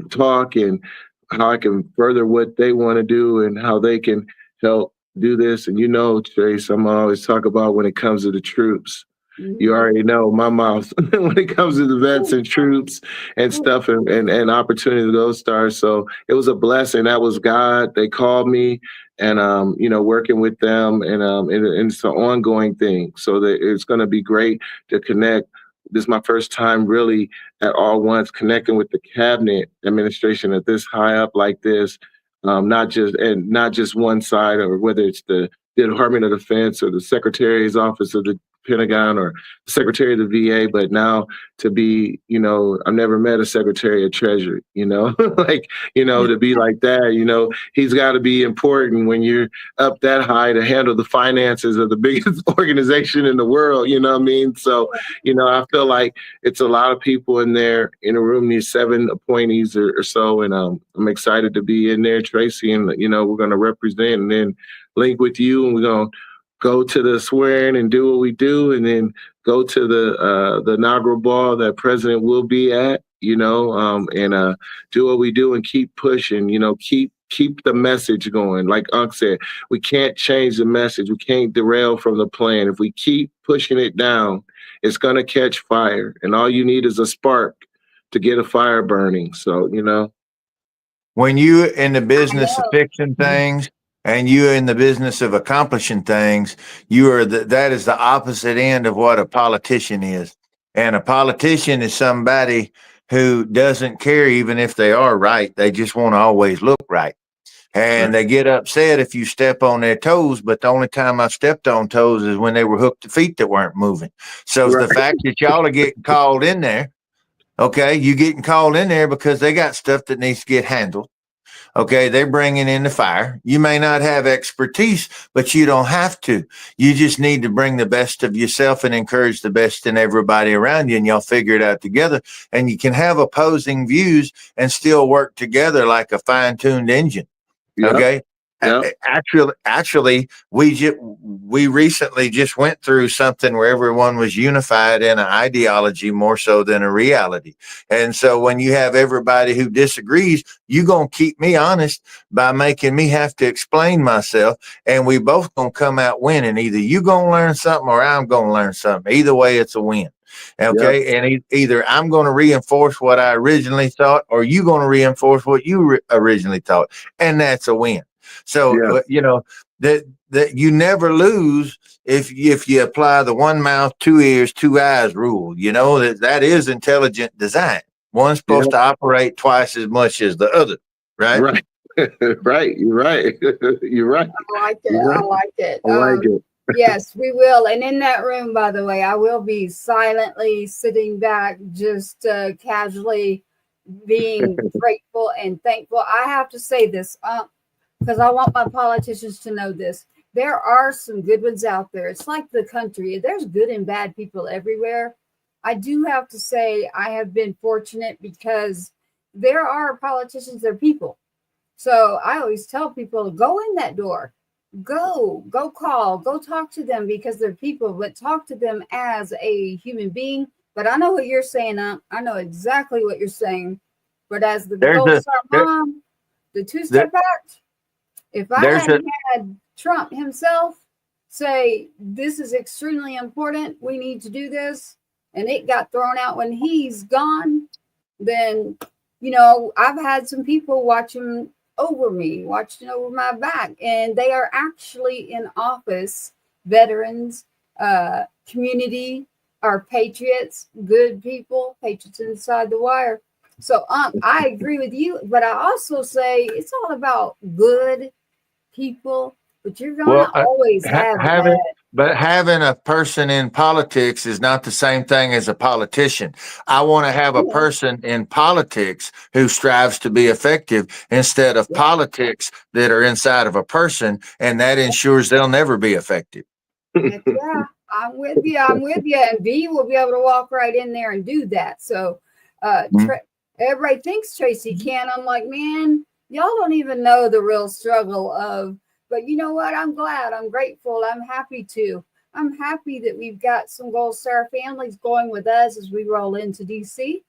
F: talk and how I can further what they want to do and how they can help do this. And Trace, I'm always talk about when it comes to the troops. You already know my mouth when it comes to the vets and troops and stuff and opportunity to go stars. So it was a blessing. That was God. They called me, and working with them, and it's an ongoing thing. So that it's going to be great to connect. This is my first time really at all once connecting with the cabinet administration at this high up like this, not just one side, or whether it's the Department of Defense or the Secretary's Office of the Pentagon or the Secretary of the VA, but now to be, I've never met a Secretary of Treasury, to be like that, he's got to be important when you're up that high to handle the finances of the biggest organization in the world, you know what I mean? So, I feel like it's a lot of people in there in a room, these 7 appointees or so, and I'm excited to be in there, Tracy, and, we're going to represent and then link with you, and we're going to go to the swearing and do what we do, and then go to the inaugural ball that President will be at, and do what we do and keep pushing, keep the message going. Like Unc said, we can't change the message. We can't derail from the plan. If we keep pushing it down, it's going to catch fire. And all you need is a spark to get a fire burning. So,
E: when you in the business of fixing things, and you're in the business of accomplishing things, that is the opposite end of what a politician is. And a politician is somebody who doesn't care even if they are right. They just want to always look right. And they get upset if you step on their toes, but the only time I stepped on toes is when they were hooked to feet that weren't moving. So the fact that y'all are getting called in there, okay, you getting called in there because they got stuff that needs to get handled. Okay, they're bringing in the fire. You may not have expertise, but you don't have to. You just need to bring the best of yourself and encourage the best in everybody around you, and y'all figure it out together. And you can have opposing views and still work together like a fine-tuned engine. Yep. Okay,
F: Yep.
E: Actually, we recently just went through something where everyone was unified in an ideology more so than a reality. And so when you have everybody who disagrees, you're going to keep me honest by making me have to explain myself. And we both going to come out winning. Either you going to learn something or I'm going to learn something. Either way, it's a win. Okay. Yep. And either I'm going to reinforce what I originally thought, or you going to reinforce what you originally thought. And that's a win. So, you know, that you never lose if you apply the one mouth, two ears, two eyes rule. You know, that is intelligent design. One's supposed to operate twice as much as the other, right?
F: Right. Right. You're right. You're right.
D: I like it.
F: Right.
D: I like it.
F: I like it.
D: Yes, we will. And in that room, by the way, I will be silently sitting back, just casually being grateful and thankful. I have to say this, because I want my politicians to know this. There are some good ones out there. It's like the country. There's good and bad people everywhere. I do have to say I have been fortunate because there are politicians, they're people. So I always tell people, go in that door. Go call, go talk to them because they're people, but talk to them as a human being. But I know what you're saying. I know exactly what you're saying. But as the Gold Star mom, the two-step act, if I hadn't had Trump himself say, this is extremely important, we need to do this, and it got thrown out when he's gone, then, you know, I've had some people watching over my back, and they are actually in office, veterans, community, our patriots, good people, patriots inside the wire. So I agree with you, but I also say it's all about good people, but you're going to always have that.
E: But having a person in politics is not the same thing as a politician. I want to have a person in politics who strives to be effective instead of politics that are inside of a person, and that ensures they'll never be effective.
D: Yeah, I'm with you. And B will be able to walk right in there and do that. So everybody thinks Tracy can. I'm like, man, y'all don't even know the real struggle of. But you know what? I'm glad. I'm grateful. I'm happy that we've got some Gold Star families going with us as we roll into DC.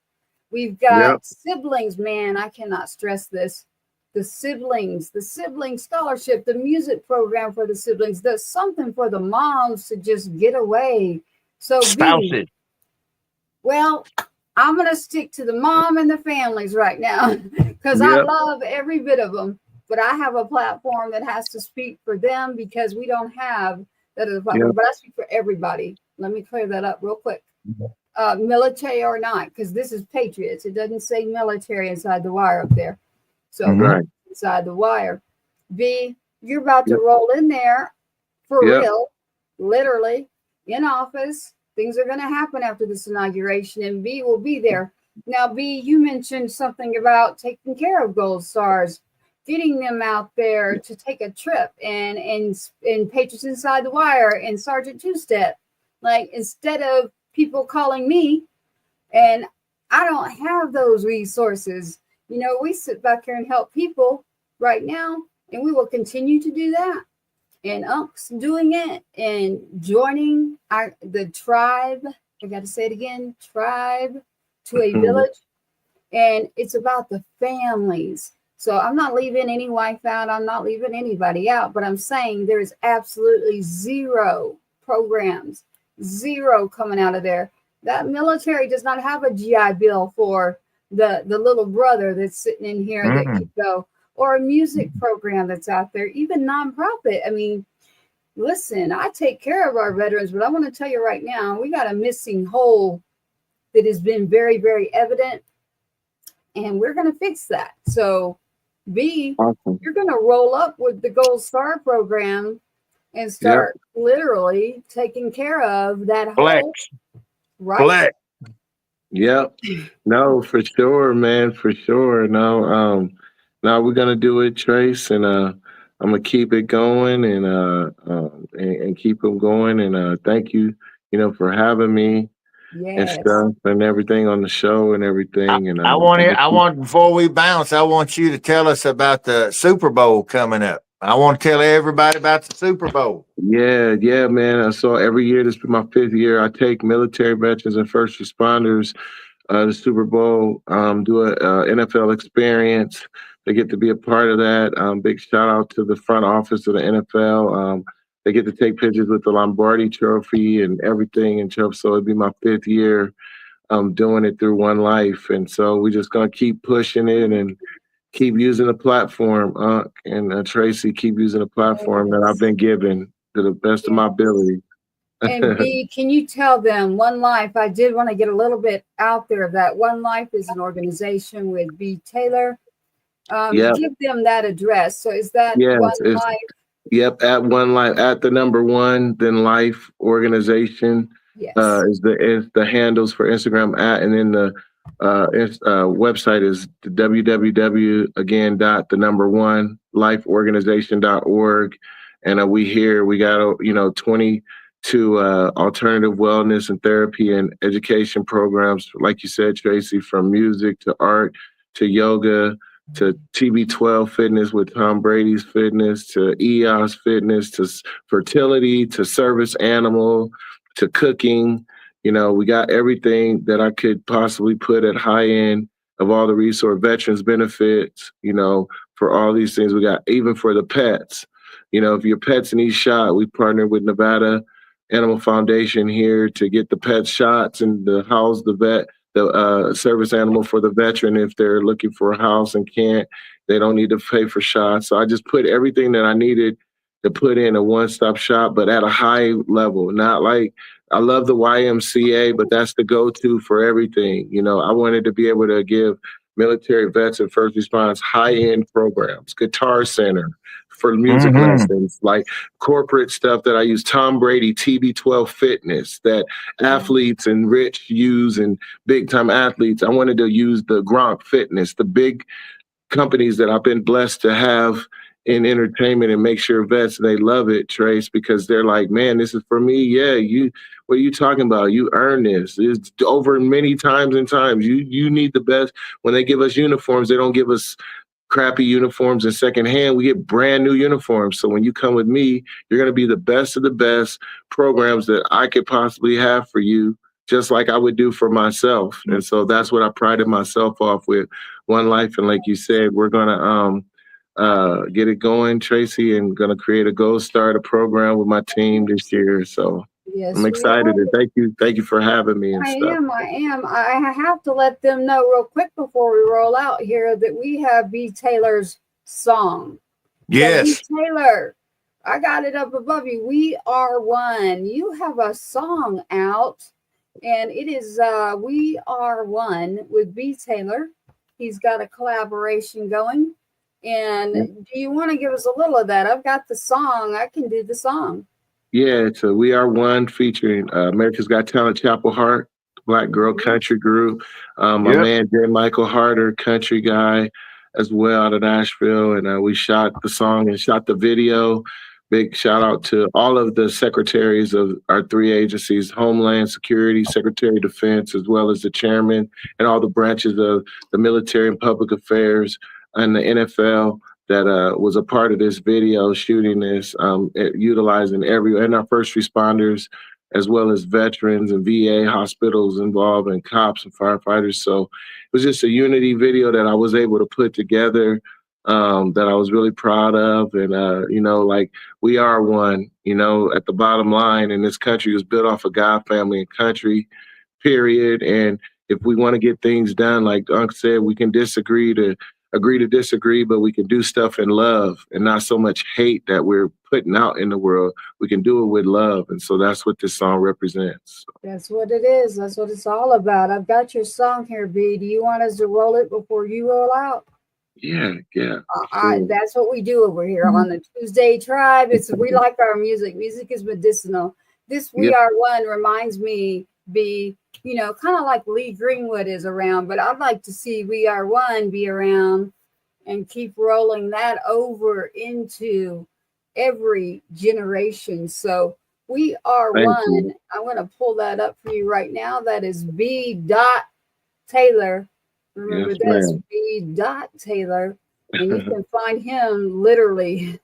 D: We've got siblings, man. I cannot stress this. The sibling scholarship, the music program for the siblings. There's something for the moms to just get away. So
E: spouses.
D: Well, I'm going to stick to the mom and the families right now because I love every bit of them. But I have a platform that has to speak for them because we don't have that other platform. But I speak for everybody. Let me clear that up real quick. Military or not, because this is Patriots. It doesn't say military inside the wire up there. So inside the wire. B, you're about to roll in there for real, literally, in office. Things are going to happen after this inauguration, and B will be there. Now, B, you mentioned something about taking care of Gold Stars, getting them out there to take a trip and Patriots Inside the Wire and Sergeant Two-Step. Like, instead of people calling me, and I don't have those resources. You know, we sit back here and help people right now, and we will continue to do that. And Unc's doing it and joining the tribe. I got to say it again, tribe to a village. And it's about the families. So I'm not leaving any wife out. I'm not leaving anybody out, but I'm saying there is absolutely zero programs, zero coming out of there. That military does not have a GI Bill for the little brother that's sitting in here that could go, or a music program that's out there, even nonprofit. I mean, listen, I take care of our veterans, but I want to tell you right now, we got a missing hole that has been very, very evident, and we're going to fix that. So B, you're going to roll up with the Gold Star program and start literally taking care of that hole. Right?
F: Yep. No, for sure, man. For sure. No, we're going to do it, Trace, and I'm going to keep it going and keep them going. And thank you, for having me. And stuff and everything on the show and everything. And
E: I want before we bounce, I want you to tell us about the Super Bowl coming up. I want to tell everybody about the Super Bowl.
F: Yeah, man. So every year, this is my 5th year, I take military veterans and first responders the Super Bowl, do a NFL experience. They get to be a part of that. Big shout out to the front office of the NFL. They get to take pictures with the Lombardi Trophy and everything. And so it'd be my 5th year doing it through One Life. And so we're just going to keep pushing it and keep using the platform. And Tracy, keep using the platform that I've been given to the best of my ability.
D: And B, can you tell them One Life? I did want to get a little bit out there of that. One Life is an organization with B. Taylor. Give them that address. So is that One Life?
F: Yep, at One Life, at the number one, then Life organization.
D: Yes.
F: Is the handles for Instagram at, and then the website is www again dot the number one lifeorganization.org. And we got 22 alternative wellness and therapy and education programs, like you said, Tracy, from music to art to yoga to TB12 fitness with Tom Brady's fitness to EOS fitness to fertility to service animal to cooking. We got everything that I could possibly put at high end of all the resource veterans benefits, for all these things. We got even for the pets. If your pets need shot, we partnered with Nevada Animal Foundation here to get the pet shots and to house the service animal for the veteran if they're looking for a house and they don't need to pay for shots. So I just put everything that I needed to put in a one-stop shop, but at a high level, not like I love the YMCA, but that's the go-to for everything. I wanted to be able to give military vets and first responders high-end programs, Guitar Center for music lessons, like corporate stuff that I use, Tom Brady, TB12 fitness that athletes and rich use and big-time athletes. I wanted to use the Gronk fitness, the big companies that I've been blessed to have in entertainment and make sure vets, they love it, Trace, because they're like, man, this is for me. Yeah, what are you talking about? You earn this. It's over many times and times. You need the best. When they give us uniforms, they don't give us crappy uniforms in secondhand. We get brand new uniforms. So when you come with me, you're going to be the best of the best programs that I could possibly have for you, just like I would do for myself. And so that's what I prided myself off with One Life. And like you said, we're going to get it going, Tracy, and going to create a Gold Starter program with my team this year. So yes, I'm excited. And thank you for having me and stuff.
D: I am. I have to let them know real quick before we roll out here that we have B. Taylor's song.
E: Yes.
D: So B. Taylor, I got it up above you. We Are One. You have a song out, and it is We Are One with B. Taylor. He's got a collaboration going. And do you want to give us a little of that? I've got the song. I can do the song.
F: Yeah, it's a We Are One featuring America's Got Talent Chapel Hart, Black Girl Country Group. My man, J. Michael Harder, country guy as well out of Nashville. And we shot the song and shot the video. Big shout out to all of the secretaries of our 3 agencies, Homeland Security, Secretary of Defense, as well as the chairman and all the branches of the military and public affairs and the NFL that was a part of this video, shooting this, utilizing and our first responders, as well as veterans and VA hospitals involved and cops and firefighters. So it was just a unity video that I was able to put together that I was really proud of. And, like we are one, at the bottom line, and this country was built off of God, family, and country, period. And if we want to get things done, like Unc said, we can agree to disagree, but we can do stuff in love and not so much hate that we're putting out in the world. We can do it with love. And so that's what this song represents.
D: That's what it is. That's what it's all about. I've got your song here, B. Do you want us to roll it before you roll out?
F: Yeah.
D: That's what we do over here on the Tuesday Tribe. We like our music. Music is medicinal. This We Are One reminds me, B, kind of like Lee Greenwood is around, but I'd like to see We Are One be around and keep rolling that over into every generation. So We Are One. I'm going to pull that up for you right now. That is B. Taylor. Remember, that's B. Taylor. And you can find him literally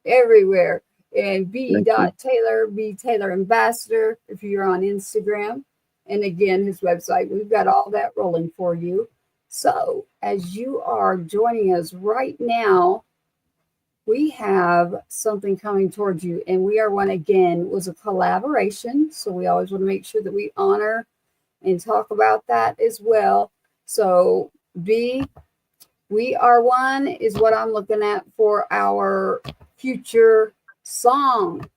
D: everywhere. And B.Taylor, B Taylor Ambassador, if you're on Instagram. And again, his website, we've got all that rolling for you. So as you are joining us right now, we have something coming towards you. And We Are One Again was a collaboration. So we always want to make sure that we honor and talk about that as well. So B, We Are One is what I'm looking at for our future song.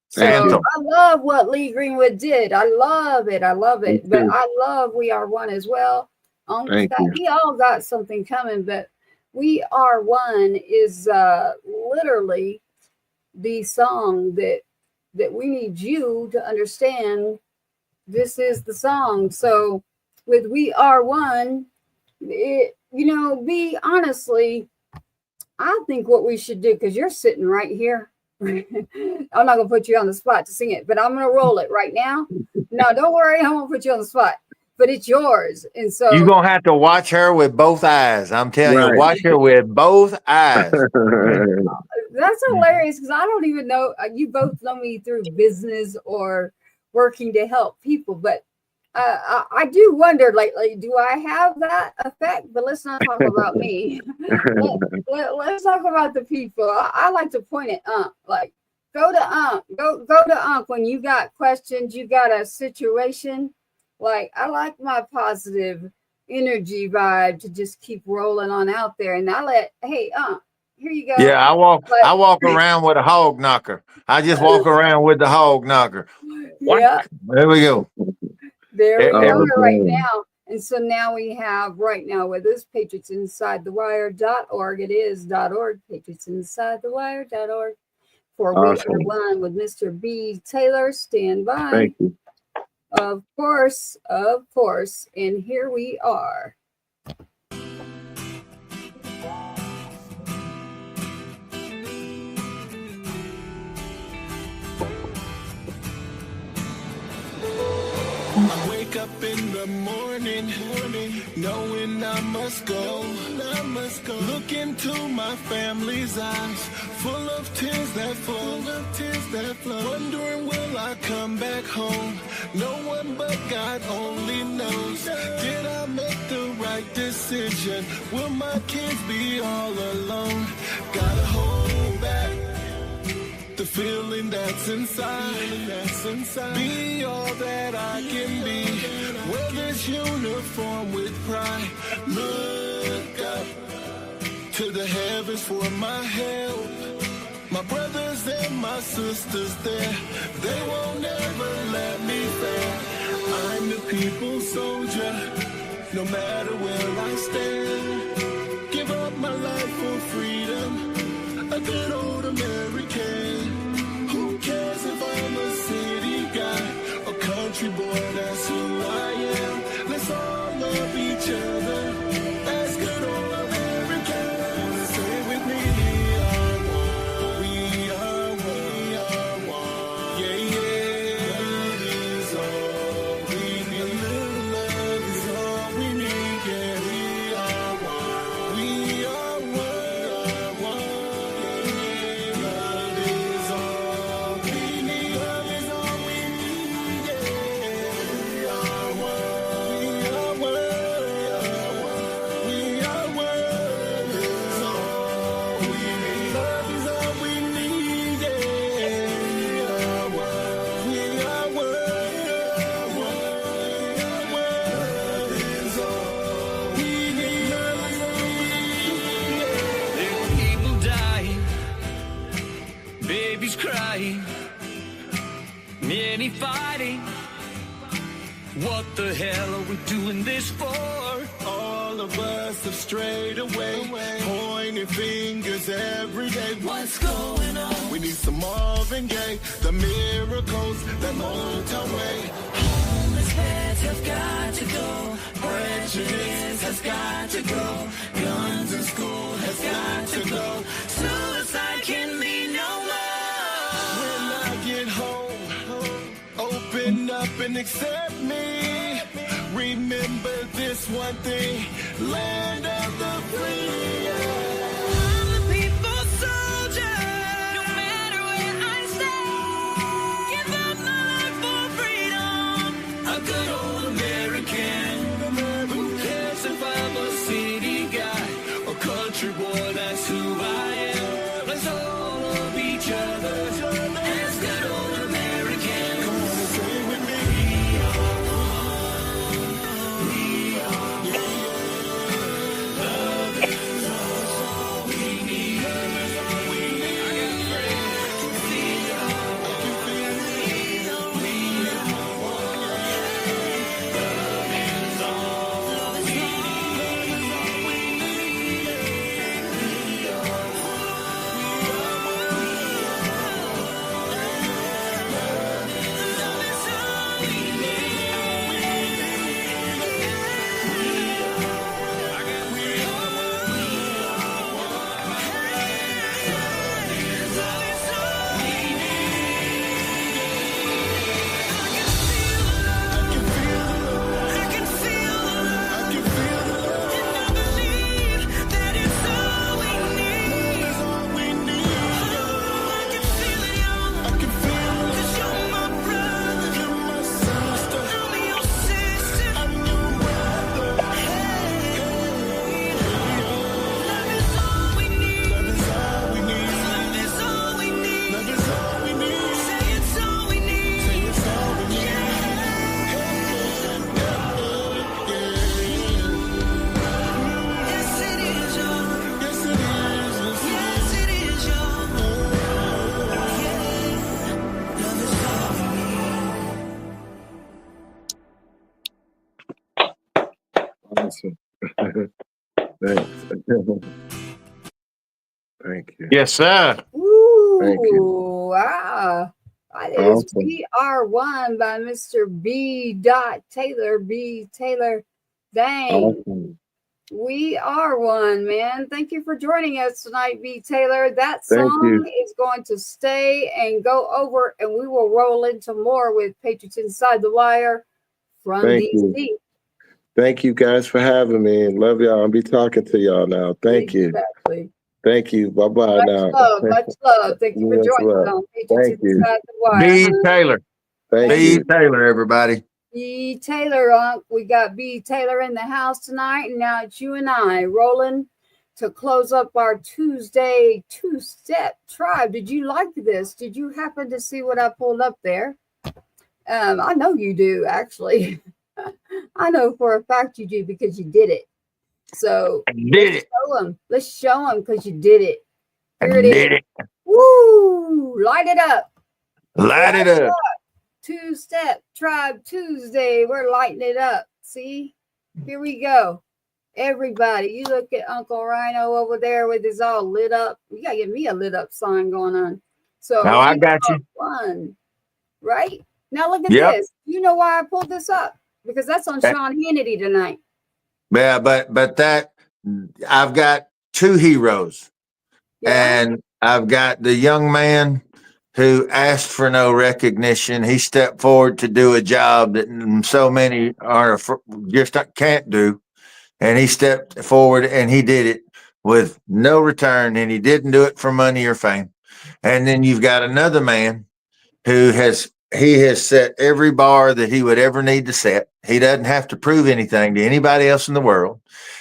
D: So I love what Lee Greenwood did. I love it. I love it. But I love We Are One as well. We all got something coming, but We Are One is literally the song that we need you to understand. This is the song. So with We Are One, be honestly, I think what we should do, because you're sitting right here. I'm not going to put you on the spot to sing it, but I'm going to roll it right now. No, don't worry. I won't put you on the spot, but it's yours. And so
E: you're going to have to watch her with both eyes. I'm telling you, watch her with both eyes.
D: That's hilarious, because I don't even know. You both know me through business or working to help people, but I do wonder lately, do I have that effect? But let's not talk about me. Let's talk about the people. I like to point at like go to Unc when you got questions, you got a situation. Like, I like my positive energy vibe to just keep rolling on out there, and hey here you go.
E: Yeah, I walk around with a hog knocker. I just walk around with the hog knocker.
D: Yeah,
E: there we go.
D: There we are right now. And so now we have right now with us patriotsinsidethewire.org. It is .org, patriotsinsidethewire.org for We Are One with Mr. B. Taylor. Stand by.
F: Thank you.
D: Of course. And here we are.
G: I wake up in the morning, knowing I must go. Look into my family's eyes, full of tears that flow. Wondering, will I come back home? No one but God only knows. Did I make the right decision? Will my kids be all alone? Gotta hold back the feeling that's inside. Be all that I can be. Wear this uniform with pride. Look up to the heavens for my help. My brothers and my sisters there, they won't ever let me fail. I'm the people's soldier, no matter where I stand. Give up my life for freedom, a good old American. Who cares if I'm a city guy or country boy? That's who I am. Let's all love each other as good old Americans. Say it with me. We are one. Yeah, yeah. Love is all we need. A little love is all we need. Yeah, we are one. We are one. Yeah, love is all we need. Love is all we need. Yeah, we are one. We are one. We are one. Love is all we need. Love is all we need. Yeah, we are one. We are one. Love is all we need. Love is all we need.
H: There were people dying, babies crying, many fighting. What the hell are we doing this for?
G: All of us have strayed away, pointing fingers every day. What's going on? We need some Marvin Gaye, the miracles that Motown way.
H: Homeless beds have got to go. Prejudice has got to go. Guns in school has got to go. Suicide can be no more.
G: When I get home, open up and accept me. Remember this one thing, land of the free.
H: I'm the people's soldier. No
F: Awesome. Thanks. Thank you.
E: Yes, sir.
D: Ooh,
F: Thank you.
D: wow. That is
F: Awesome.
D: We Are One by Mr. B. Taylor. B. Taylor. Dang.
F: Awesome.
D: We are one, man. Thank you for joining us tonight, B. Taylor. That
F: Thank
D: song
F: you.
D: is going to stay and go over, and we will roll into more with Patriots Inside the Wire from
F: Thank
D: DC.
F: you. Thank you guys for having me. Love y'all. I'll be talking to y'all now. Thank you.
D: Exactly.
F: Thank you. Bye-bye
D: Much
F: now.
D: love, much love. Thank you for
F: Much
D: joining us
F: love.
D: on Patriots
F: Thank you.
D: Inside the Wire.
E: B. Taylor.
F: Thank
E: B.
F: you.
E: Taylor, everybody.
D: B. Taylor, we got B. Taylor in the house tonight, and now it's you and I rolling to close up our Tuesday two-step tribe. Did you like this? Did you happen to see what I pulled up there? I know you do, actually. I know for a fact you do because you did it. So let's show them because you did it. Here it is. Woo! Light it up.
E: Light it up.
D: Two-step tribe Tuesday. We're lighting it up. See? Here we go. Everybody, you look at Uncle Rhino over there with his all lit up. You gotta get me a lit up sign going on. So
E: Now I got you.
D: One, right? Now look at
E: Yep.
D: this. You know why I pulled this up? Because that's on Sean Hannity tonight.
E: Yeah, but that I've got two heroes.
D: Yeah.
E: And I've got the young man who asked for no recognition. He stepped forward to do a job that so many just can't do. And he stepped forward and he did it with no return. And he didn't do it for money or fame. And then you've got another man who has set every bar that he would ever need to set. He doesn't have to prove anything to anybody else in the world.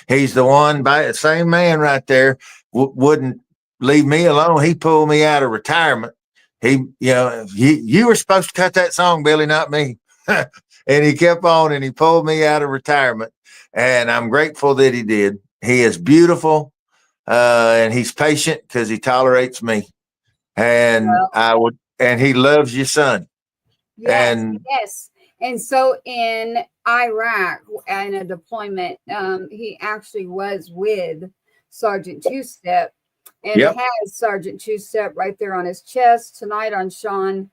E: He's the one, by the same man right there, wouldn't leave me alone. He pulled me out of retirement. You were supposed to cut that song, Billy, not me. And he kept on and he pulled me out of retirement. And I'm grateful that he did. He is beautiful and he's patient because he tolerates me. And and he loves your son.
D: Yes. And so in Iraq, in a deployment, he actually was with Sergeant Two-Step and has Sergeant Two-Step right there on his chest. Tonight on Sean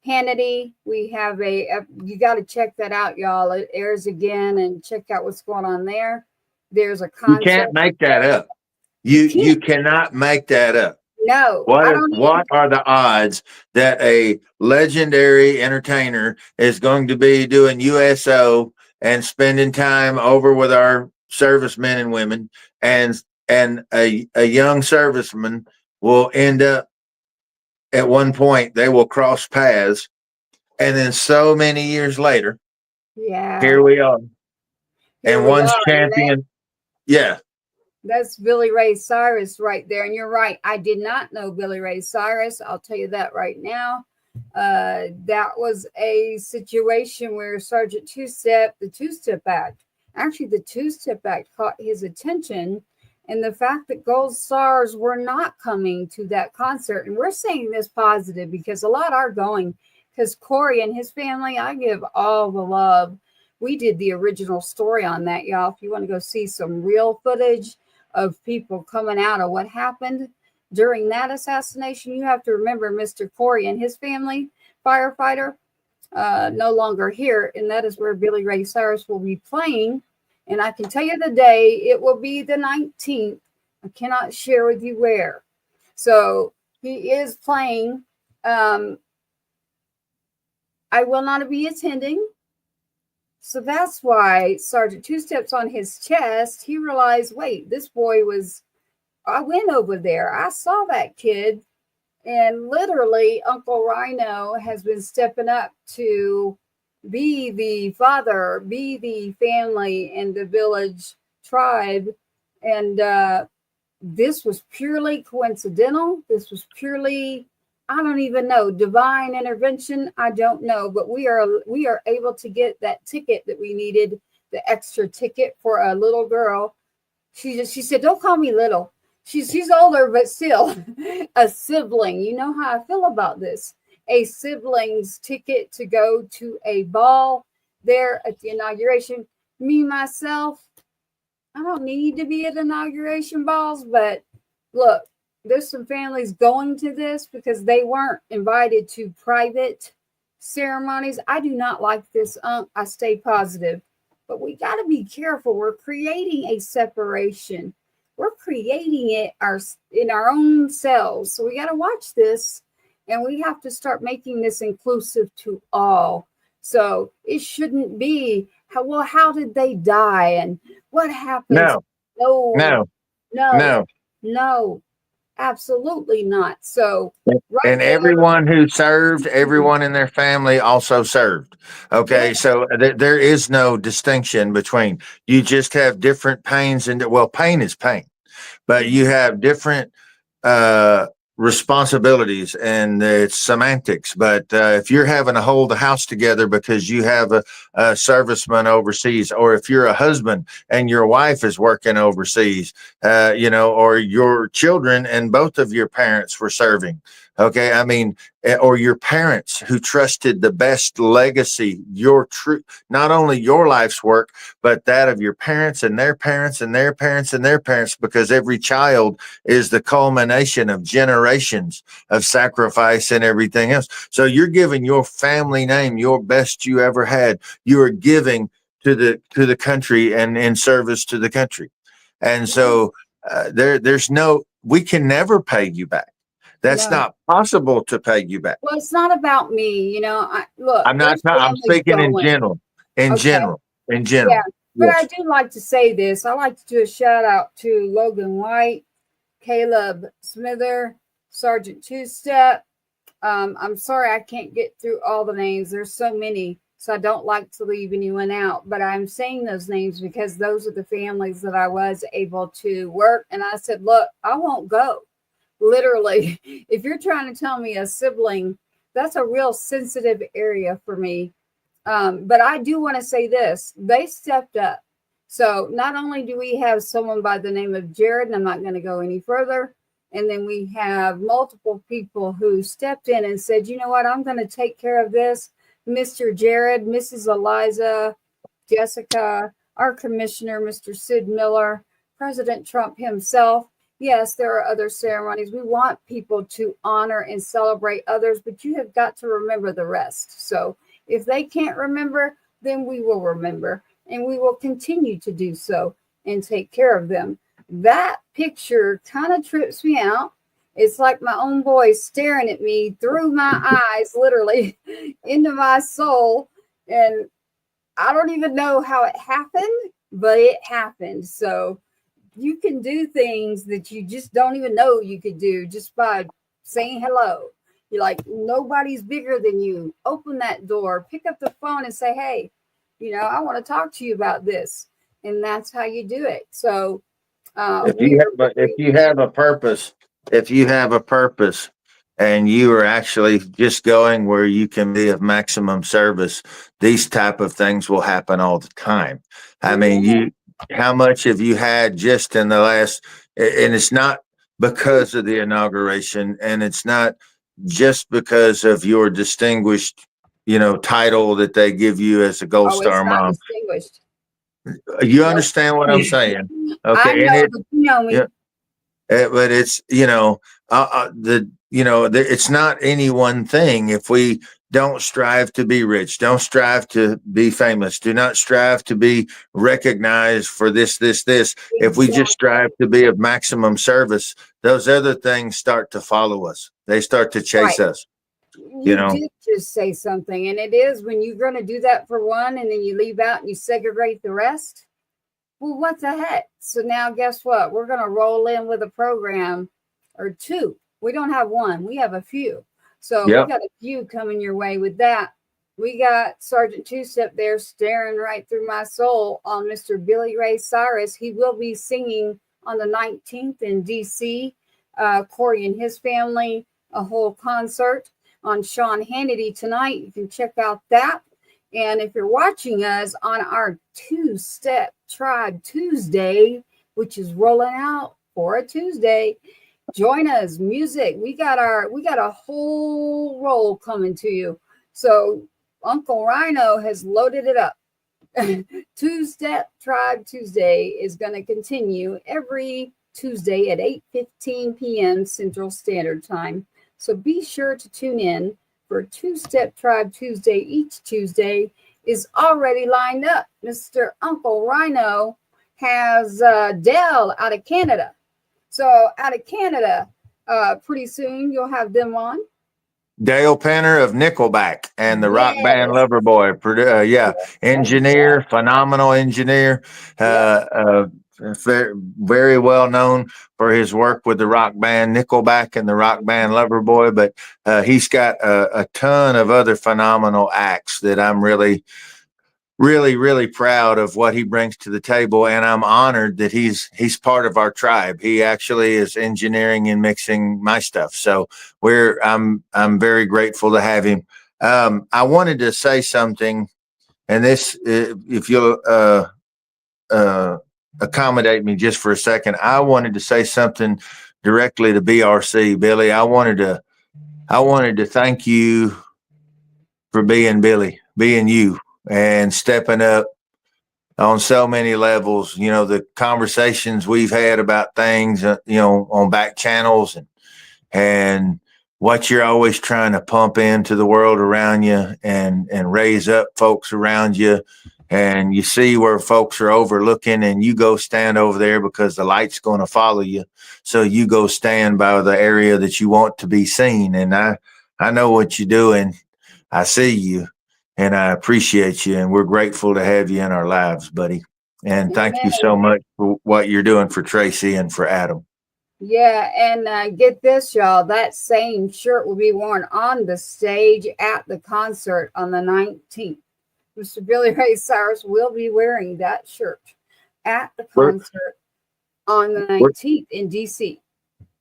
D: Hannity, we have you got to check that out, y'all. It airs again and check out what's going on there. There's a concept.
E: You can't make that up. You cannot make that up.
D: No.
E: What are the odds that a legendary entertainer is going to be doing USO and spending time over with our servicemen and women, and a young serviceman will end up at one point, they will cross paths, and then so many years later, here we are. And one's champion. Yeah.
D: That's Billy Ray Cyrus right there. And you're right. I did not know Billy Ray Cyrus. I'll tell you that right now. That was a situation where Sergeant Two-Step, the Two-Step Act, actually the Two-Step Act caught his attention, and the fact that Gold Stars were not coming to that concert. And we're saying this positive because a lot are going, because Corey and his family, I give all the love. We did the original story on that, y'all. If you want to go see some real footage of people coming out of what happened during that assassination, you have to remember Mr. Corey and his family, firefighter, no longer here. And that is where Billy Ray Cyrus will be playing. And I can tell you the day, it will be the 19th. I cannot share with you where. So he is playing. I will not be attending. So that's why Sergeant Two-Step's on his chest. He realized, wait, this boy I went over there. I saw that kid. And literally, Uncle Rhino has been stepping up to be the father, be the family and the village tribe. And this was purely coincidental. This was purely, I don't even know, divine intervention. I don't know, but we are able to get that ticket that we needed, the extra ticket for a little girl. She said, don't call me little. She's older, but still a sibling. You know how I feel about this. A sibling's ticket to go to a ball there at the inauguration. Me, myself, I don't need to be at inauguration balls, but look, there's some families going to this because they weren't invited to private ceremonies. I do not like this. I stay positive, but we got to be careful. We're creating a separation. We're creating it in our own selves. So we got to watch this, and we have to start making this inclusive to all. So it shouldn't be how did they die and what happens?
E: No,
D: Absolutely not. So
E: and everyone who served, everyone in their family also served. Okay, so there is no distinction between. You just have different pains, and well, pain is pain, but you have different responsibilities, and it's semantics. But if you're having to hold the house together because you have a serviceman overseas, or if you're a husband and your wife is working overseas, or your children and both of your parents were serving. Okay, I mean, or your parents who trusted the best legacy, not only your life's work, but that of your parents and their parents and their parents and their parents, because every child is the culmination of generations of sacrifice and everything else. So you're giving your family name, your best you ever had. You are giving to the country and in service to the country. And so we can never pay you back. That's not possible to pay you back.
D: Well, it's not about me.
E: I'm speaking in general. In general.
D: Yeah. But yes. I do like to say this. I like to do a shout out to Logan White, Caleb Smither, Sergeant Two Step. I'm sorry I can't get through all the names. There's so many. So I don't like to leave anyone out. But I'm saying those names because those are the families that I was able to work. And I said, look, I won't go. Literally, if you're trying to tell me a sibling, that's a real sensitive area for me. But I do want to say this. They stepped up. So not only do we have someone by the name of Jared, and I'm not going to go any further, and then we have multiple people who stepped in and said, you know what, I'm going to take care of this. Mr. Jared, Mrs. Eliza, Jessica, our commissioner, Mr. Sid Miller, President Trump himself. Yes, there are other ceremonies. We want people to honor and celebrate others, but you have got to remember the rest. So if they can't remember, then we will remember, and we will continue to do so and take care of them. That picture kind of trips me out. It's like my own voice staring at me through my eyes, literally into my soul. And I don't even know how it happened, but it happened. So you can do things that you just don't even know you could do just by saying hello. You're like, nobody's bigger than you. Open that door, pick up the phone and say, hey, I want to talk to you about this. And that's how you do it. So
E: if you have a purpose and you are actually just going where you can be of maximum service, these type of things will happen all the time. I mean, how much have you had just in the last, and it's not because of the inauguration, and it's not just because of your distinguished, title that they give you as a Gold Star mom.
D: Distinguished.
E: You understand what I'm saying? Okay.
D: I know, but you know me.
E: Yeah, but it's, it's not any one thing. If we don't strive to be rich, don't strive to be famous, do not strive to be recognized for this. Exactly. If we just strive to be of maximum service, those other things start to follow us. They start to chase us.
D: You did just say something, and it is when you're going to do that for one and then you leave out and you segregate the rest. Well, what the heck? So now guess what? We're going to roll in with a program or two. We don't have one. We have a few. So we got a few coming your way with that. We got Sergeant Two-Step there staring right through my soul on Mr. Billy Ray Cyrus. He will be singing on the 19th in D.C. Corey and his family, a whole concert on Sean Hannity tonight. You can check out that. And if you're watching us on our Two-Step Tribe Tuesday, which is rolling out for a Tuesday, join us. Music. We got a whole roll coming to you. So Uncle Rhino has loaded it up. Two-Step Tribe Tuesday is going to continue every Tuesday at 8:15 p.m. Central Standard Time. So be sure to tune in for Two-Step Tribe Tuesday. Each Tuesday is already lined up. Mr. Uncle Rhino has Dell out of Canada. So out of Canada, pretty soon you'll have them on.
E: Dale Penner of Nickelback and the rock band Loverboy. Engineer, phenomenal engineer. Very well known for his work with the rock band Nickelback and the rock band Loverboy. But he's got a ton of other phenomenal acts that I'm really proud of what he brings to the table, and I'm honored that he's part of our tribe. He actually is engineering and mixing my stuff, so I'm very grateful to have him. I wanted to say something, and this, if you'll accommodate me just for a second, I wanted to say something directly to BRC, Billy. I wanted to thank you for being Billy, being you, and stepping up on so many levels. You know, the conversations we've had about things, on back channels and what you're always trying to pump into the world around you and raise up folks around you. And you see where folks are overlooking, and you go stand over there because the light's going to follow you. So you go stand by the area that you want to be seen. And I know what you're doing. I see you. And I appreciate you, and we're grateful to have you in our lives, buddy. And thank you so much for what you're doing for Tracy and for Adam.
D: Yeah, and get this, y'all. That same shirt will be worn on the stage at the concert on the 19th. Mr. Billy Ray Cyrus will be wearing that shirt at the concert on the 19th in D.C.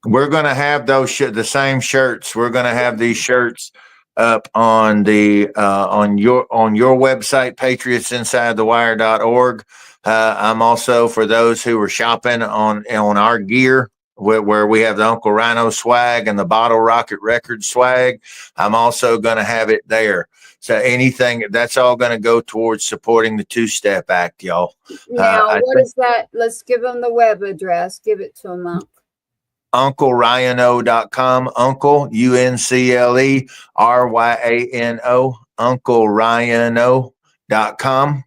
E: We're going to have the same shirts. We're going to have these shirts up on the on your website, patriotsinsidethewire.org. I'm also, for those who are shopping on our gear, where we have the Uncle Rhino swag and the Bottle Rocket Records swag, I'm also going to have it there. So anything, that's all going to go towards supporting the Two-Step Act, y'all.
D: Now, what is that? Let's give them the web address. Give it to them, Uncle.
E: UncleRyano.com, Uncle, UNCLERYANO, UncleRyano.com.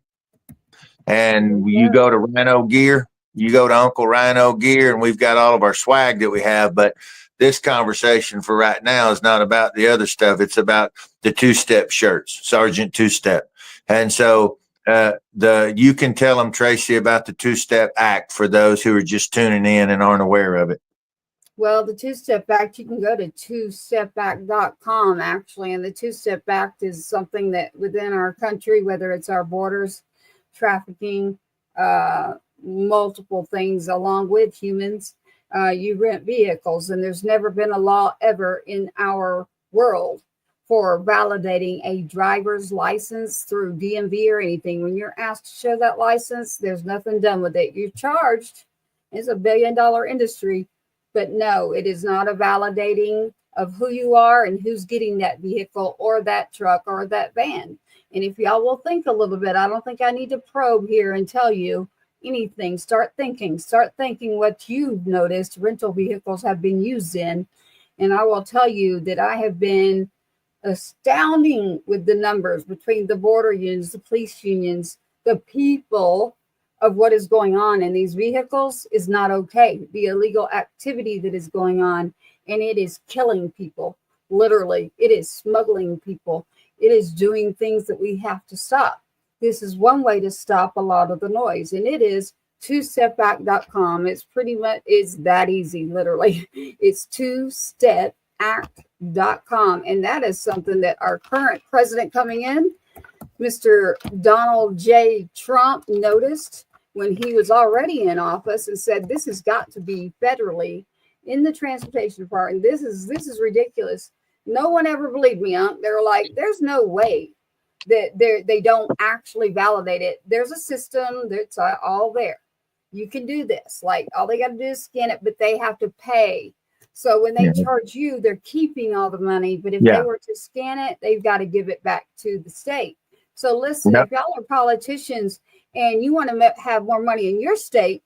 E: And you go to Rhino Gear, you go to Uncle Rhino Gear, and we've got all of our swag that we have. But this conversation for right now is not about the other stuff. It's about the Two-Step shirts, Sergeant Two-Step. And so you can tell them, Tracy, about the Two-Step Act for those who are just tuning in and aren't aware of it.
D: Well, the Two-Step Act, you can go to twostepact.com, actually. And the Two-Step Act is something that within our country, whether it's our borders, trafficking, multiple things along with humans, you rent vehicles. And there's never been a law ever in our world for validating a driver's license through DMV or anything. When you're asked to show that license, there's nothing done with it. You're charged. It's $1 billion industry. But no, it is not a validating of who you are and who's getting that vehicle or that truck or that van. And if y'all will think a little bit, I don't think I need to probe here and tell you anything. Start thinking what you've noticed rental vehicles have been used in. And I will tell you that I have been astounding with the numbers between the border unions, the police unions, the people of what is going on in these vehicles is not okay. The illegal activity that is going on, and it is killing people. Literally, it is smuggling people. It is doing things that we have to stop. This is one way to stop a lot of the noise, and it is twostepact.com. It's that easy, literally. It's twostepact.com, and that is something that our current president coming in, Mr. Donald J. Trump, noticed when he was already in office and said, this has got to be federally in the transportation department. This is ridiculous. No one ever believed me. They're like, there's no way that they don't actually validate it. There's a system that's all there. You can do this. Like, all they got to do is scan it, but they have to pay. So when they charge you, they're keeping all the money. But if they were to scan it, they've got to give it back to the state. So listen,
E: Yep.
D: if y'all are politicians and you want to have more money in your state,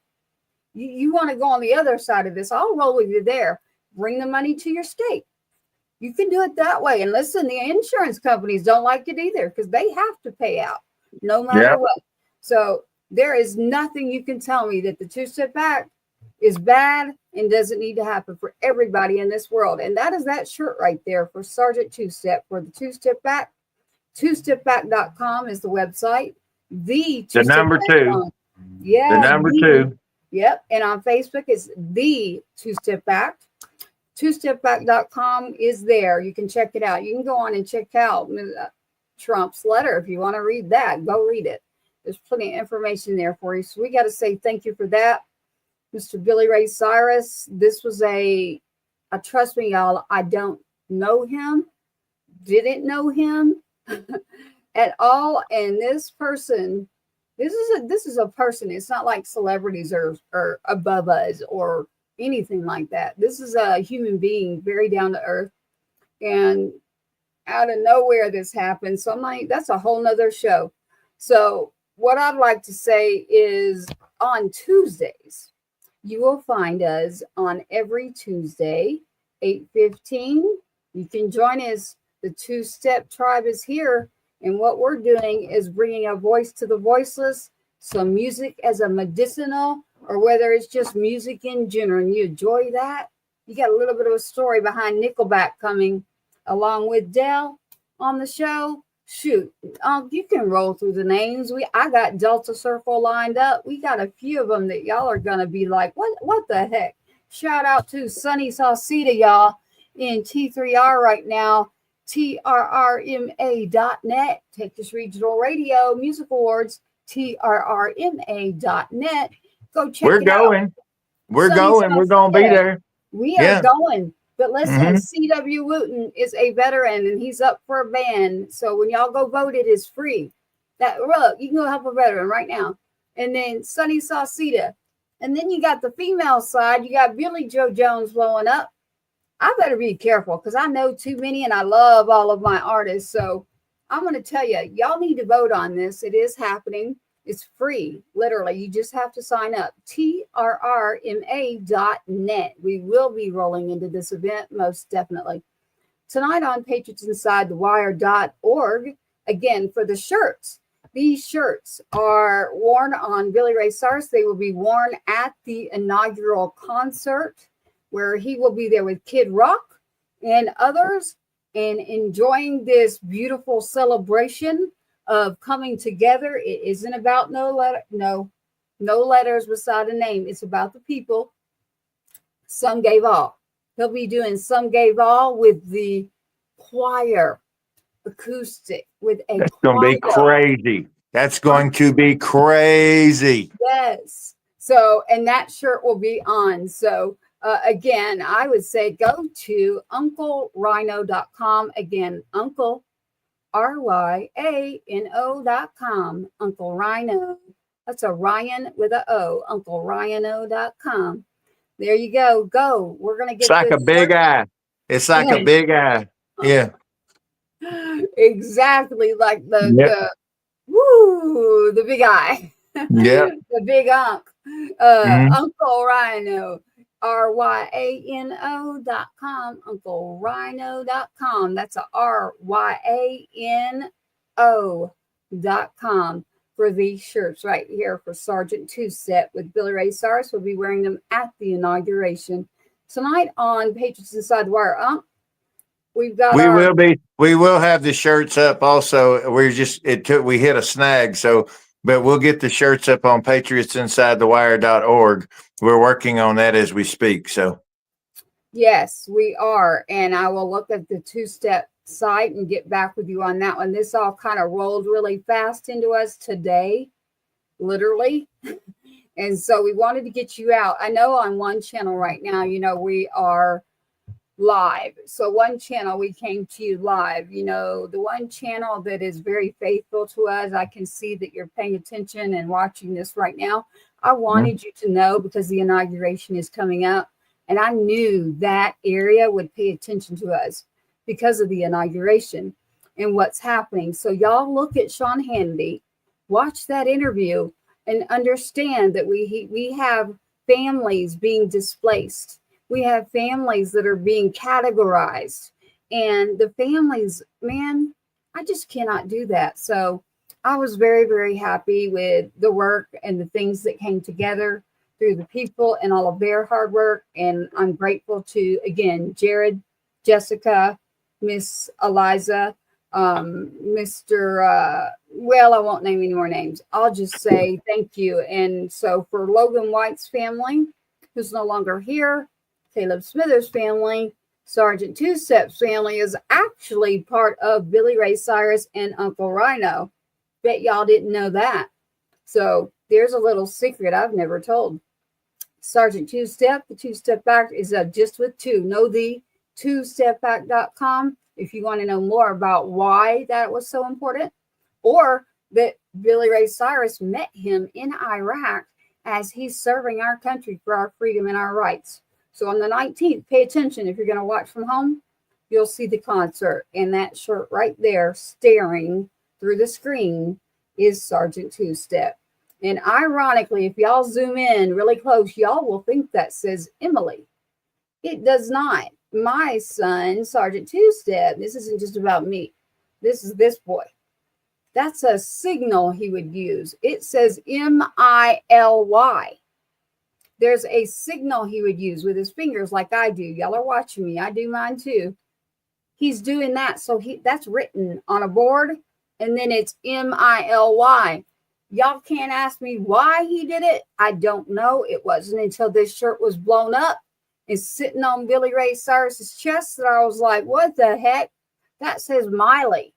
D: you want to go on the other side of this, I'll roll with you there. Bring the money to your state. You can do it that way. And listen, the insurance companies don't like it either because they have to pay out no matter
E: Yep.
D: what. So there is nothing you can tell me that the two-step back is bad and doesn't need to happen for everybody in this world. And that is that shirt right there for Sergeant Two-Step for the two-step back. Twostepback.com is the website. The
E: number two.
D: Yeah.
E: The number two.
D: Yep. And on Facebook it's the Two-Step Back. Twostepback.com is there. You can check it out. You can go on and check out Trump's letter if you want to read that. Go read it. There's plenty of information there for you. So we got to say thank you for that, Mr. Billy Ray Cyrus. This was trust me, y'all, I don't know him, didn't know him at all. And this person, this is a person. It's not like celebrities are above us or anything like that. This is a human being, very down to earth, and out of nowhere this happened. So I'm like, that's a whole nother show. So what I'd like to say is on Tuesdays, you will find us on every Tuesday, 8:15. You can join us. The Two-Step Tribe is here. And what we're doing is bringing a voice to the voiceless, some music as a medicinal, or whether it's just music in general and you enjoy that. You got a little bit of a story behind Nickelback coming along with Dell on the show. Shoot, you can roll through the names. I got Delta Circle lined up. We got a few of them that y'all are gonna be like, what the heck? Shout out to Sunny Saucita, y'all, in T3R right now, TRRMA.net, Texas Regional Radio Music Awards, TRRMA.net. Go check it out.
E: We're going to be there.
D: We are going. But listen, C.W. Wooten is a veteran and he's up for a band. So when y'all go vote, it is free. Look, you can go help a veteran right now. And then Sunny Saucita. And then you got the female side. You got Billy Joe Jones blowing up. I better be careful because I know too many and I love all of my artists. So I'm going to tell you, y'all need to vote on this. It is happening. It's free. Literally, you just have to sign up. TRRMA.net. We will be rolling into this event, most definitely. Tonight on PatriotsInsideTheWire.org, again, for the shirts. These shirts are worn on Billy Ray Cyrus. They will be worn at the inaugural concert where he will be there with Kid Rock and others and enjoying this beautiful celebration of coming together. It isn't about no letters beside a name. It's about the people. Some Gave All. He'll be doing Some Gave All with the choir acoustic with a
E: That's going to be crazy. That's going to be crazy.
D: Yes. So, and that shirt will be on. So again, I would say go to UncleRhino.com. Again, Uncle RYANO.com. Uncle Rhino. That's a Ryan with a O. UncleRhino.com. There you go. Go. We're gonna get.
E: It's like a big eye. It's like a big eye. Yeah.
D: Exactly like the big eye.
E: Yeah.
D: The big unk. Uncle Rhino. RYANO.com, UncleRhino.com. That's a RYANO.com for these shirts right here for Sergeant Two-Step with Billy Ray Cyrus. We'll be wearing them at the inauguration. Tonight on Patriots Inside the Wire, we've got
E: we will have the shirts up also. We hit a snag, but we'll get the shirts up on PatriotsInsideTheWire.org. We're working on that as we speak. So,
D: yes, we are. And I will look at the Two-Step site and get back with you on that one. This all kind of rolled really fast into us today, literally. And so we wanted to get you out. I know on one channel right now, we are live. So one channel, we came to you live. The one channel that is very faithful to us, I can see that you're paying attention and watching this right now. I wanted you to know because the inauguration is coming up, and I knew that area would pay attention to us because of the inauguration. and what's happening. So y'all look at Sean Hannity, watch that interview, and understand that we have families being displaced. We have families that are being categorized. And the families, man, I just cannot do that. So I was very, very happy with the work and the things that came together through the people and all of their hard work. And I'm grateful to, again, Jared, Jessica, Miss Eliza, Mr. Well, I won't name any more names. I'll just say thank you. And so for Logan White's family, who's no longer here, Caleb Smithers' family, Sergeant Two Step's family is actually part of Billy Ray Cyrus and Uncle Rhino. Bet y'all didn't know that. So there's a little secret I've never told. Sergeant Two Step, the Two Step Act is just with two. Know the twostepback.com if you want to know more about why that was so important, or that Billy Ray Cyrus met him in Iraq as he's serving our country for our freedom and our rights. So on the 19th, pay attention. If you're going to watch from home, you'll see the concert. And that shirt right there staring through the screen is Sergeant Two Step. And ironically, if y'all zoom in really close, y'all will think that says Emily. It does not. My son, Sergeant Two Step, this isn't just about me. This is this boy. That's a signal he would use. It says M-I-L-Y. There's a signal he would use with his fingers like I do. Y'all are watching me. I do mine too. He's doing that. So that's written on a board, and then it's M-I-L-Y. Y'all can't ask me why he did it. I don't know. It wasn't until this shirt was blown up and sitting on Billy Ray Cyrus's chest that I was like, what the heck? That says Miley.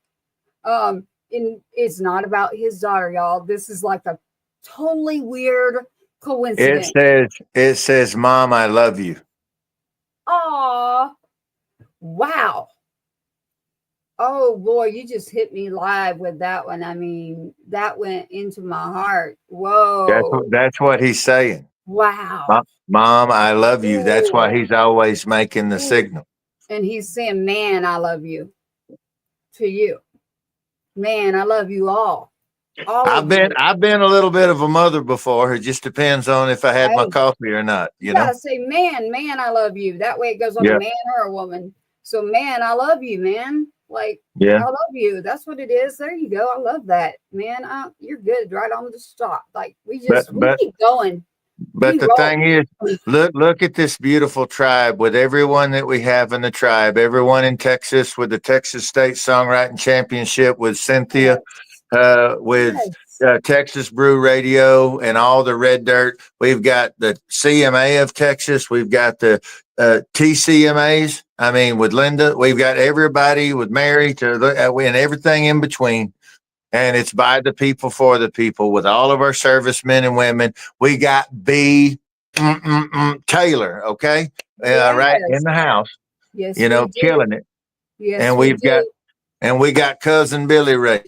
D: And it's not about his daughter, y'all. This is like a totally weird coincidence.
E: It says, Mom, I love you.
D: Aw. Wow. Oh boy, you just hit me live with that one. I mean, that went into my heart. Whoa.
E: That's what he's saying.
D: Wow.
E: Mom, I love you. That's why he's always making the signal.
D: And he's saying, man, I love you. To you. Man, I love you all.
E: I've been a little bit of a mother before. It just depends on if I had my coffee or not. You
D: gotta
E: know?
D: say, man, I love you. That way it goes on a man or a woman. So, man, I love you, man. Like, I love you. That's what it is. There you go. I love that, man. You're good. Right on the stop. Like we keep going.
E: But the thing is, look at this beautiful tribe with everyone that we have in the tribe. Everyone in Texas with the Texas State Songwriting Championship with Cynthia, with Texas Brew Radio and all the Red Dirt. We've got the CMA of Texas. We've got the TCMAs. I mean, with Linda, we've got everybody with Mary and everything in between. And it's by the people, for the people, with all of our servicemen and women. We got B. Taylor, okay? Right in the house.
D: Yes,
E: killing it.
D: Yes,
E: and we got cousin Billy Ray.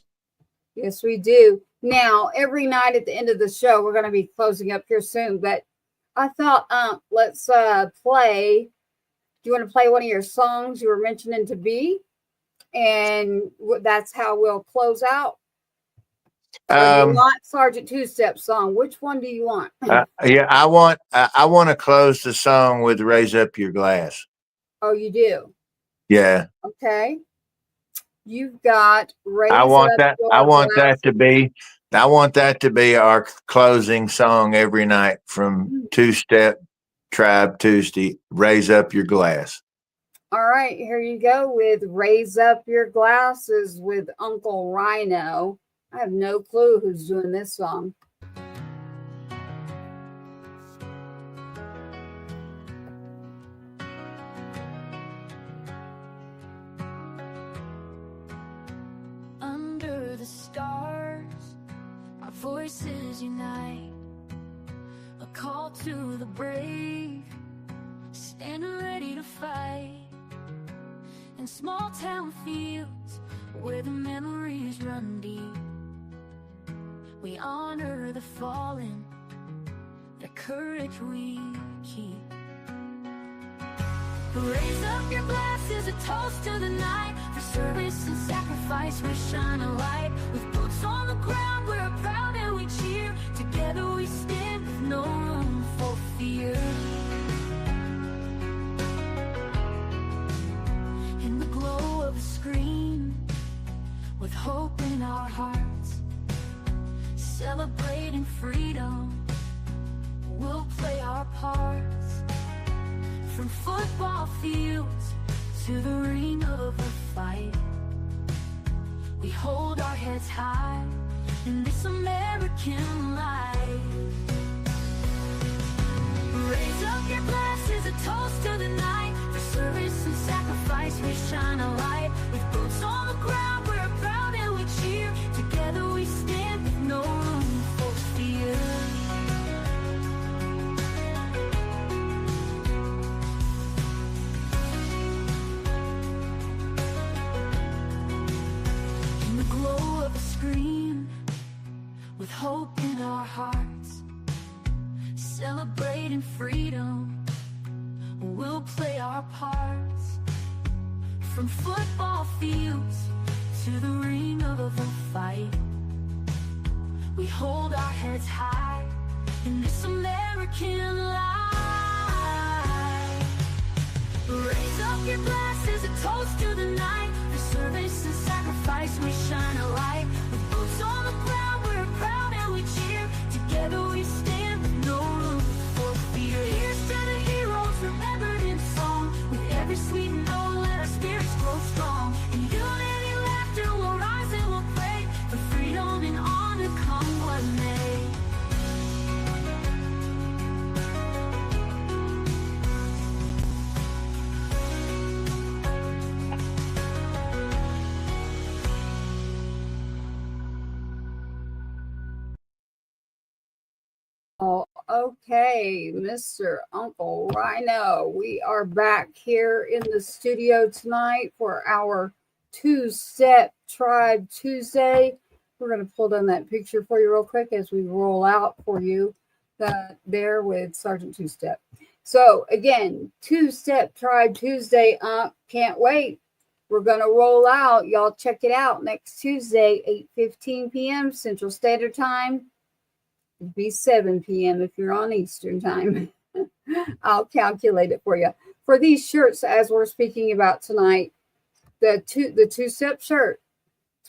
D: Yes, we do. Now, every night at the end of the show, we're going to be closing up here soon, but I thought, let's play. Do you want to play one of your songs you were mentioning to B? And that's how we'll close out. You want Sergeant Two Step song? Which one do you want?
E: I want to close the song with "Raise Up Your Glass."
D: Oh, you do?
E: Yeah.
D: Okay. You've got "Raise Up
E: I want that to be our closing song every night from Two Step Tribe Tuesday. Raise up your glass.
D: All right, here you go with "Raise Up Your Glasses" with Uncle Rhino. I have no clue who's doing this song.
H: Under the stars, our voices unite. A call to the brave, standing ready to fight. In small town fields where the memories run deep, we honor the fallen, the courage we keep. Raise up your glasses, a toast to the night. For service and sacrifice, we shine a light. With boots on the ground, we're proud and we cheer. Together we stand with no room for fear. In the glow of a screen, with hope in our hearts, celebrating freedom, we'll play our parts. From football fields to the ring of a fight, we hold our heads high in this American life. Raise up your glasses, a toast to the night. For service and sacrifice, we shine a light. With boots on the ground, we're proud and we cheer. Together we stand with no room for fear. In the glow of a screen, with hope in our hearts, celebrating freedom, we'll play our parts. From football fields to the ring of a fight, we hold our heads high in this American life. Raise up your glasses, a toast to the night. For service and sacrifice, we shine a light. With boots on the ground, we're proud and we cheer. Together we stand with no room for fear. Here's to the heroes remembered in song. With every sweet note, let our spirits grow strong. In unity, laughter, we'll rise and we'll pray for freedom and honor, come what may.
D: Oh, okay, Mr. Uncle Rhino. We are back here in the studio tonight for our Two-Step Tribe Tuesday. We're going to pull down that picture for you real quick as we roll out for you there with Sergeant Two-Step. So again, Two-Step Tribe Tuesday. Can't wait. We're going to roll out. Y'all check it out next Tuesday, 8:15 p.m. Central Standard Time. It'd be 7 p.m. if you're on Eastern Time. I'll calculate it for you. For these shirts, as we're speaking about tonight, the two-step shirt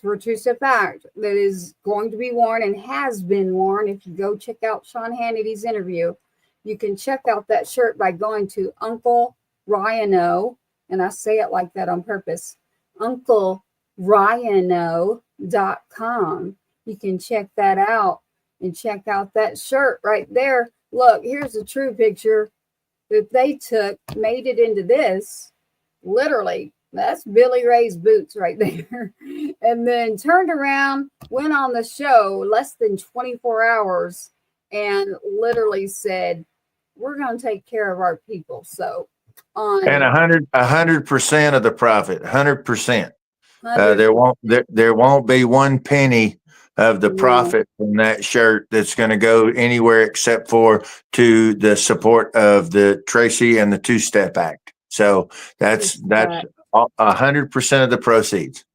D: for Two-Step Act that is going to be worn and has been worn. If you go check out Sean Hannity's interview, you can check out that shirt by going to Uncle Ryano, and I say it like that on purpose, UncleRyano.com. You can check that out. And check out that shirt right there. Look, here's a true picture that they took, made it into this. Literally, that's Billy Ray's boots right there. And then turned around, went on the show less than 24 hours and literally said, we're going to take care of our people. So on
E: And 100% of the profit, 100%. There won't be one penny of the profit from that shirt that's going to go anywhere except for to the support of the Tracy and the Two-Step Act. So that's 100% of the proceeds.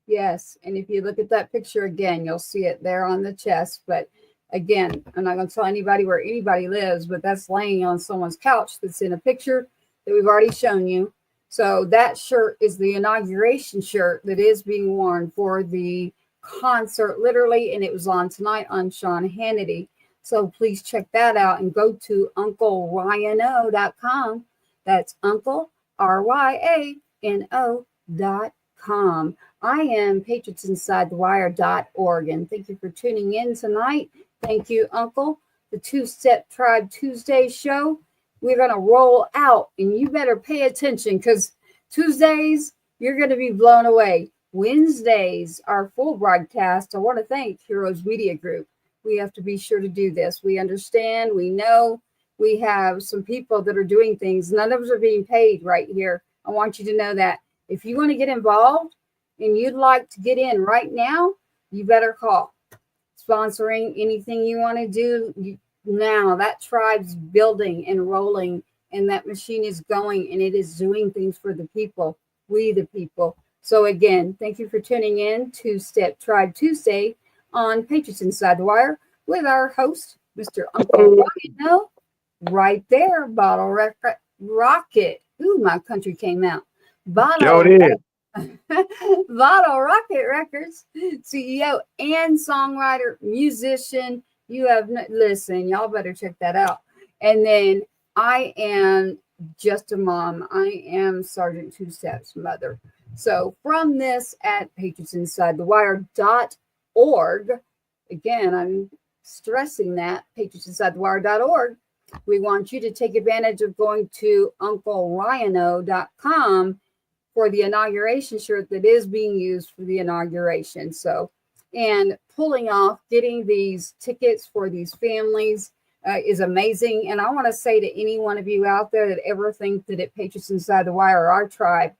D: Yes. And if you look at that picture again, you'll see it there on the chest. But again, I'm not going to tell anybody where anybody lives, but that's laying on someone's couch that's in a picture that we've already shown you. So that shirt is the inauguration shirt that is being worn for the concert, literally, and it was on tonight on Sean Hannity. So please check that out and go to UncleRyano.com. That's Uncle RYANO.com. I am PatriotsInsideTheWire.org, and thank you for tuning in tonight. Thank you, Uncle. The Two-Step Tribe Tuesday show. We're going to roll out, and you better pay attention because Tuesdays, you're going to be blown away. Wednesdays, our full broadcast. I want to thank Heroes Media Group. We have to be sure to do this. We understand. We know we have some people that are doing things. None of us are being paid right here. I want you to know that. If you want to get involved and you'd like to get in right now, you better call. Sponsoring anything you want to do now. That tribe's building and rolling, and that machine is going, and it is doing things for the people. We, the people. So again, thank you for tuning in to Step Tribe Tuesday on Patriots Inside the Wire with our host, Mr. Uncle Rhino, right there, Rocket. Ooh, my country came out. Bottle Rocket Records, CEO and songwriter, musician. Listen, y'all better check that out. And then I am just a mom. I am Sergeant Two Step's mother. So from this at patriotsinsidethewire.org, again, I'm stressing that, patriotsinsidethewire.org, we want you to take advantage of going to unclerhino.com for the inauguration shirt that is being used for the inauguration. So, and pulling off, getting these tickets for these families is amazing. And I want to say to any one of you out there that ever think that at Patriots Inside the Wire, our tribe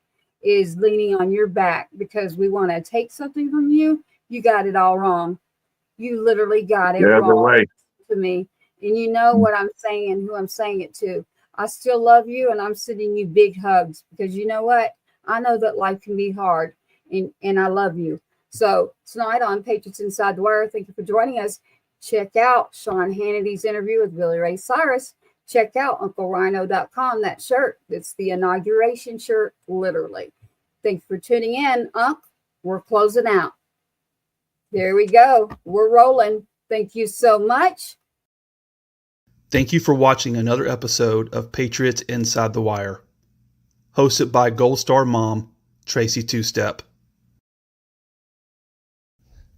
D: is leaning on your back because we want to take something from you, you got it all wrong. You literally got it wrong to me. And you know what I'm saying and who I'm saying it to. I still love you, and I'm sending you big hugs because you know what? I know that life can be hard, and I love you. So tonight on Patriots Inside the Wire, thank you for joining us. Check out Sean Hannity's interview with Billy Ray Cyrus. Check out UncleRhino.com, that shirt. It's the inauguration shirt, literally. Thank you for tuning in, Unc. We're closing out. There we go. We're rolling. Thank you so much.
A: Thank you for watching another episode of Patriots Inside the Wire, hosted by Gold Star Mom, Tracy Two-Step.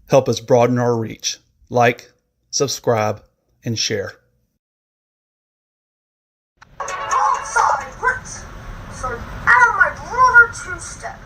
A: Help us broaden our reach. Like, subscribe, and share.
I: Outside, Ritz! So, I'm my brother Two-Step.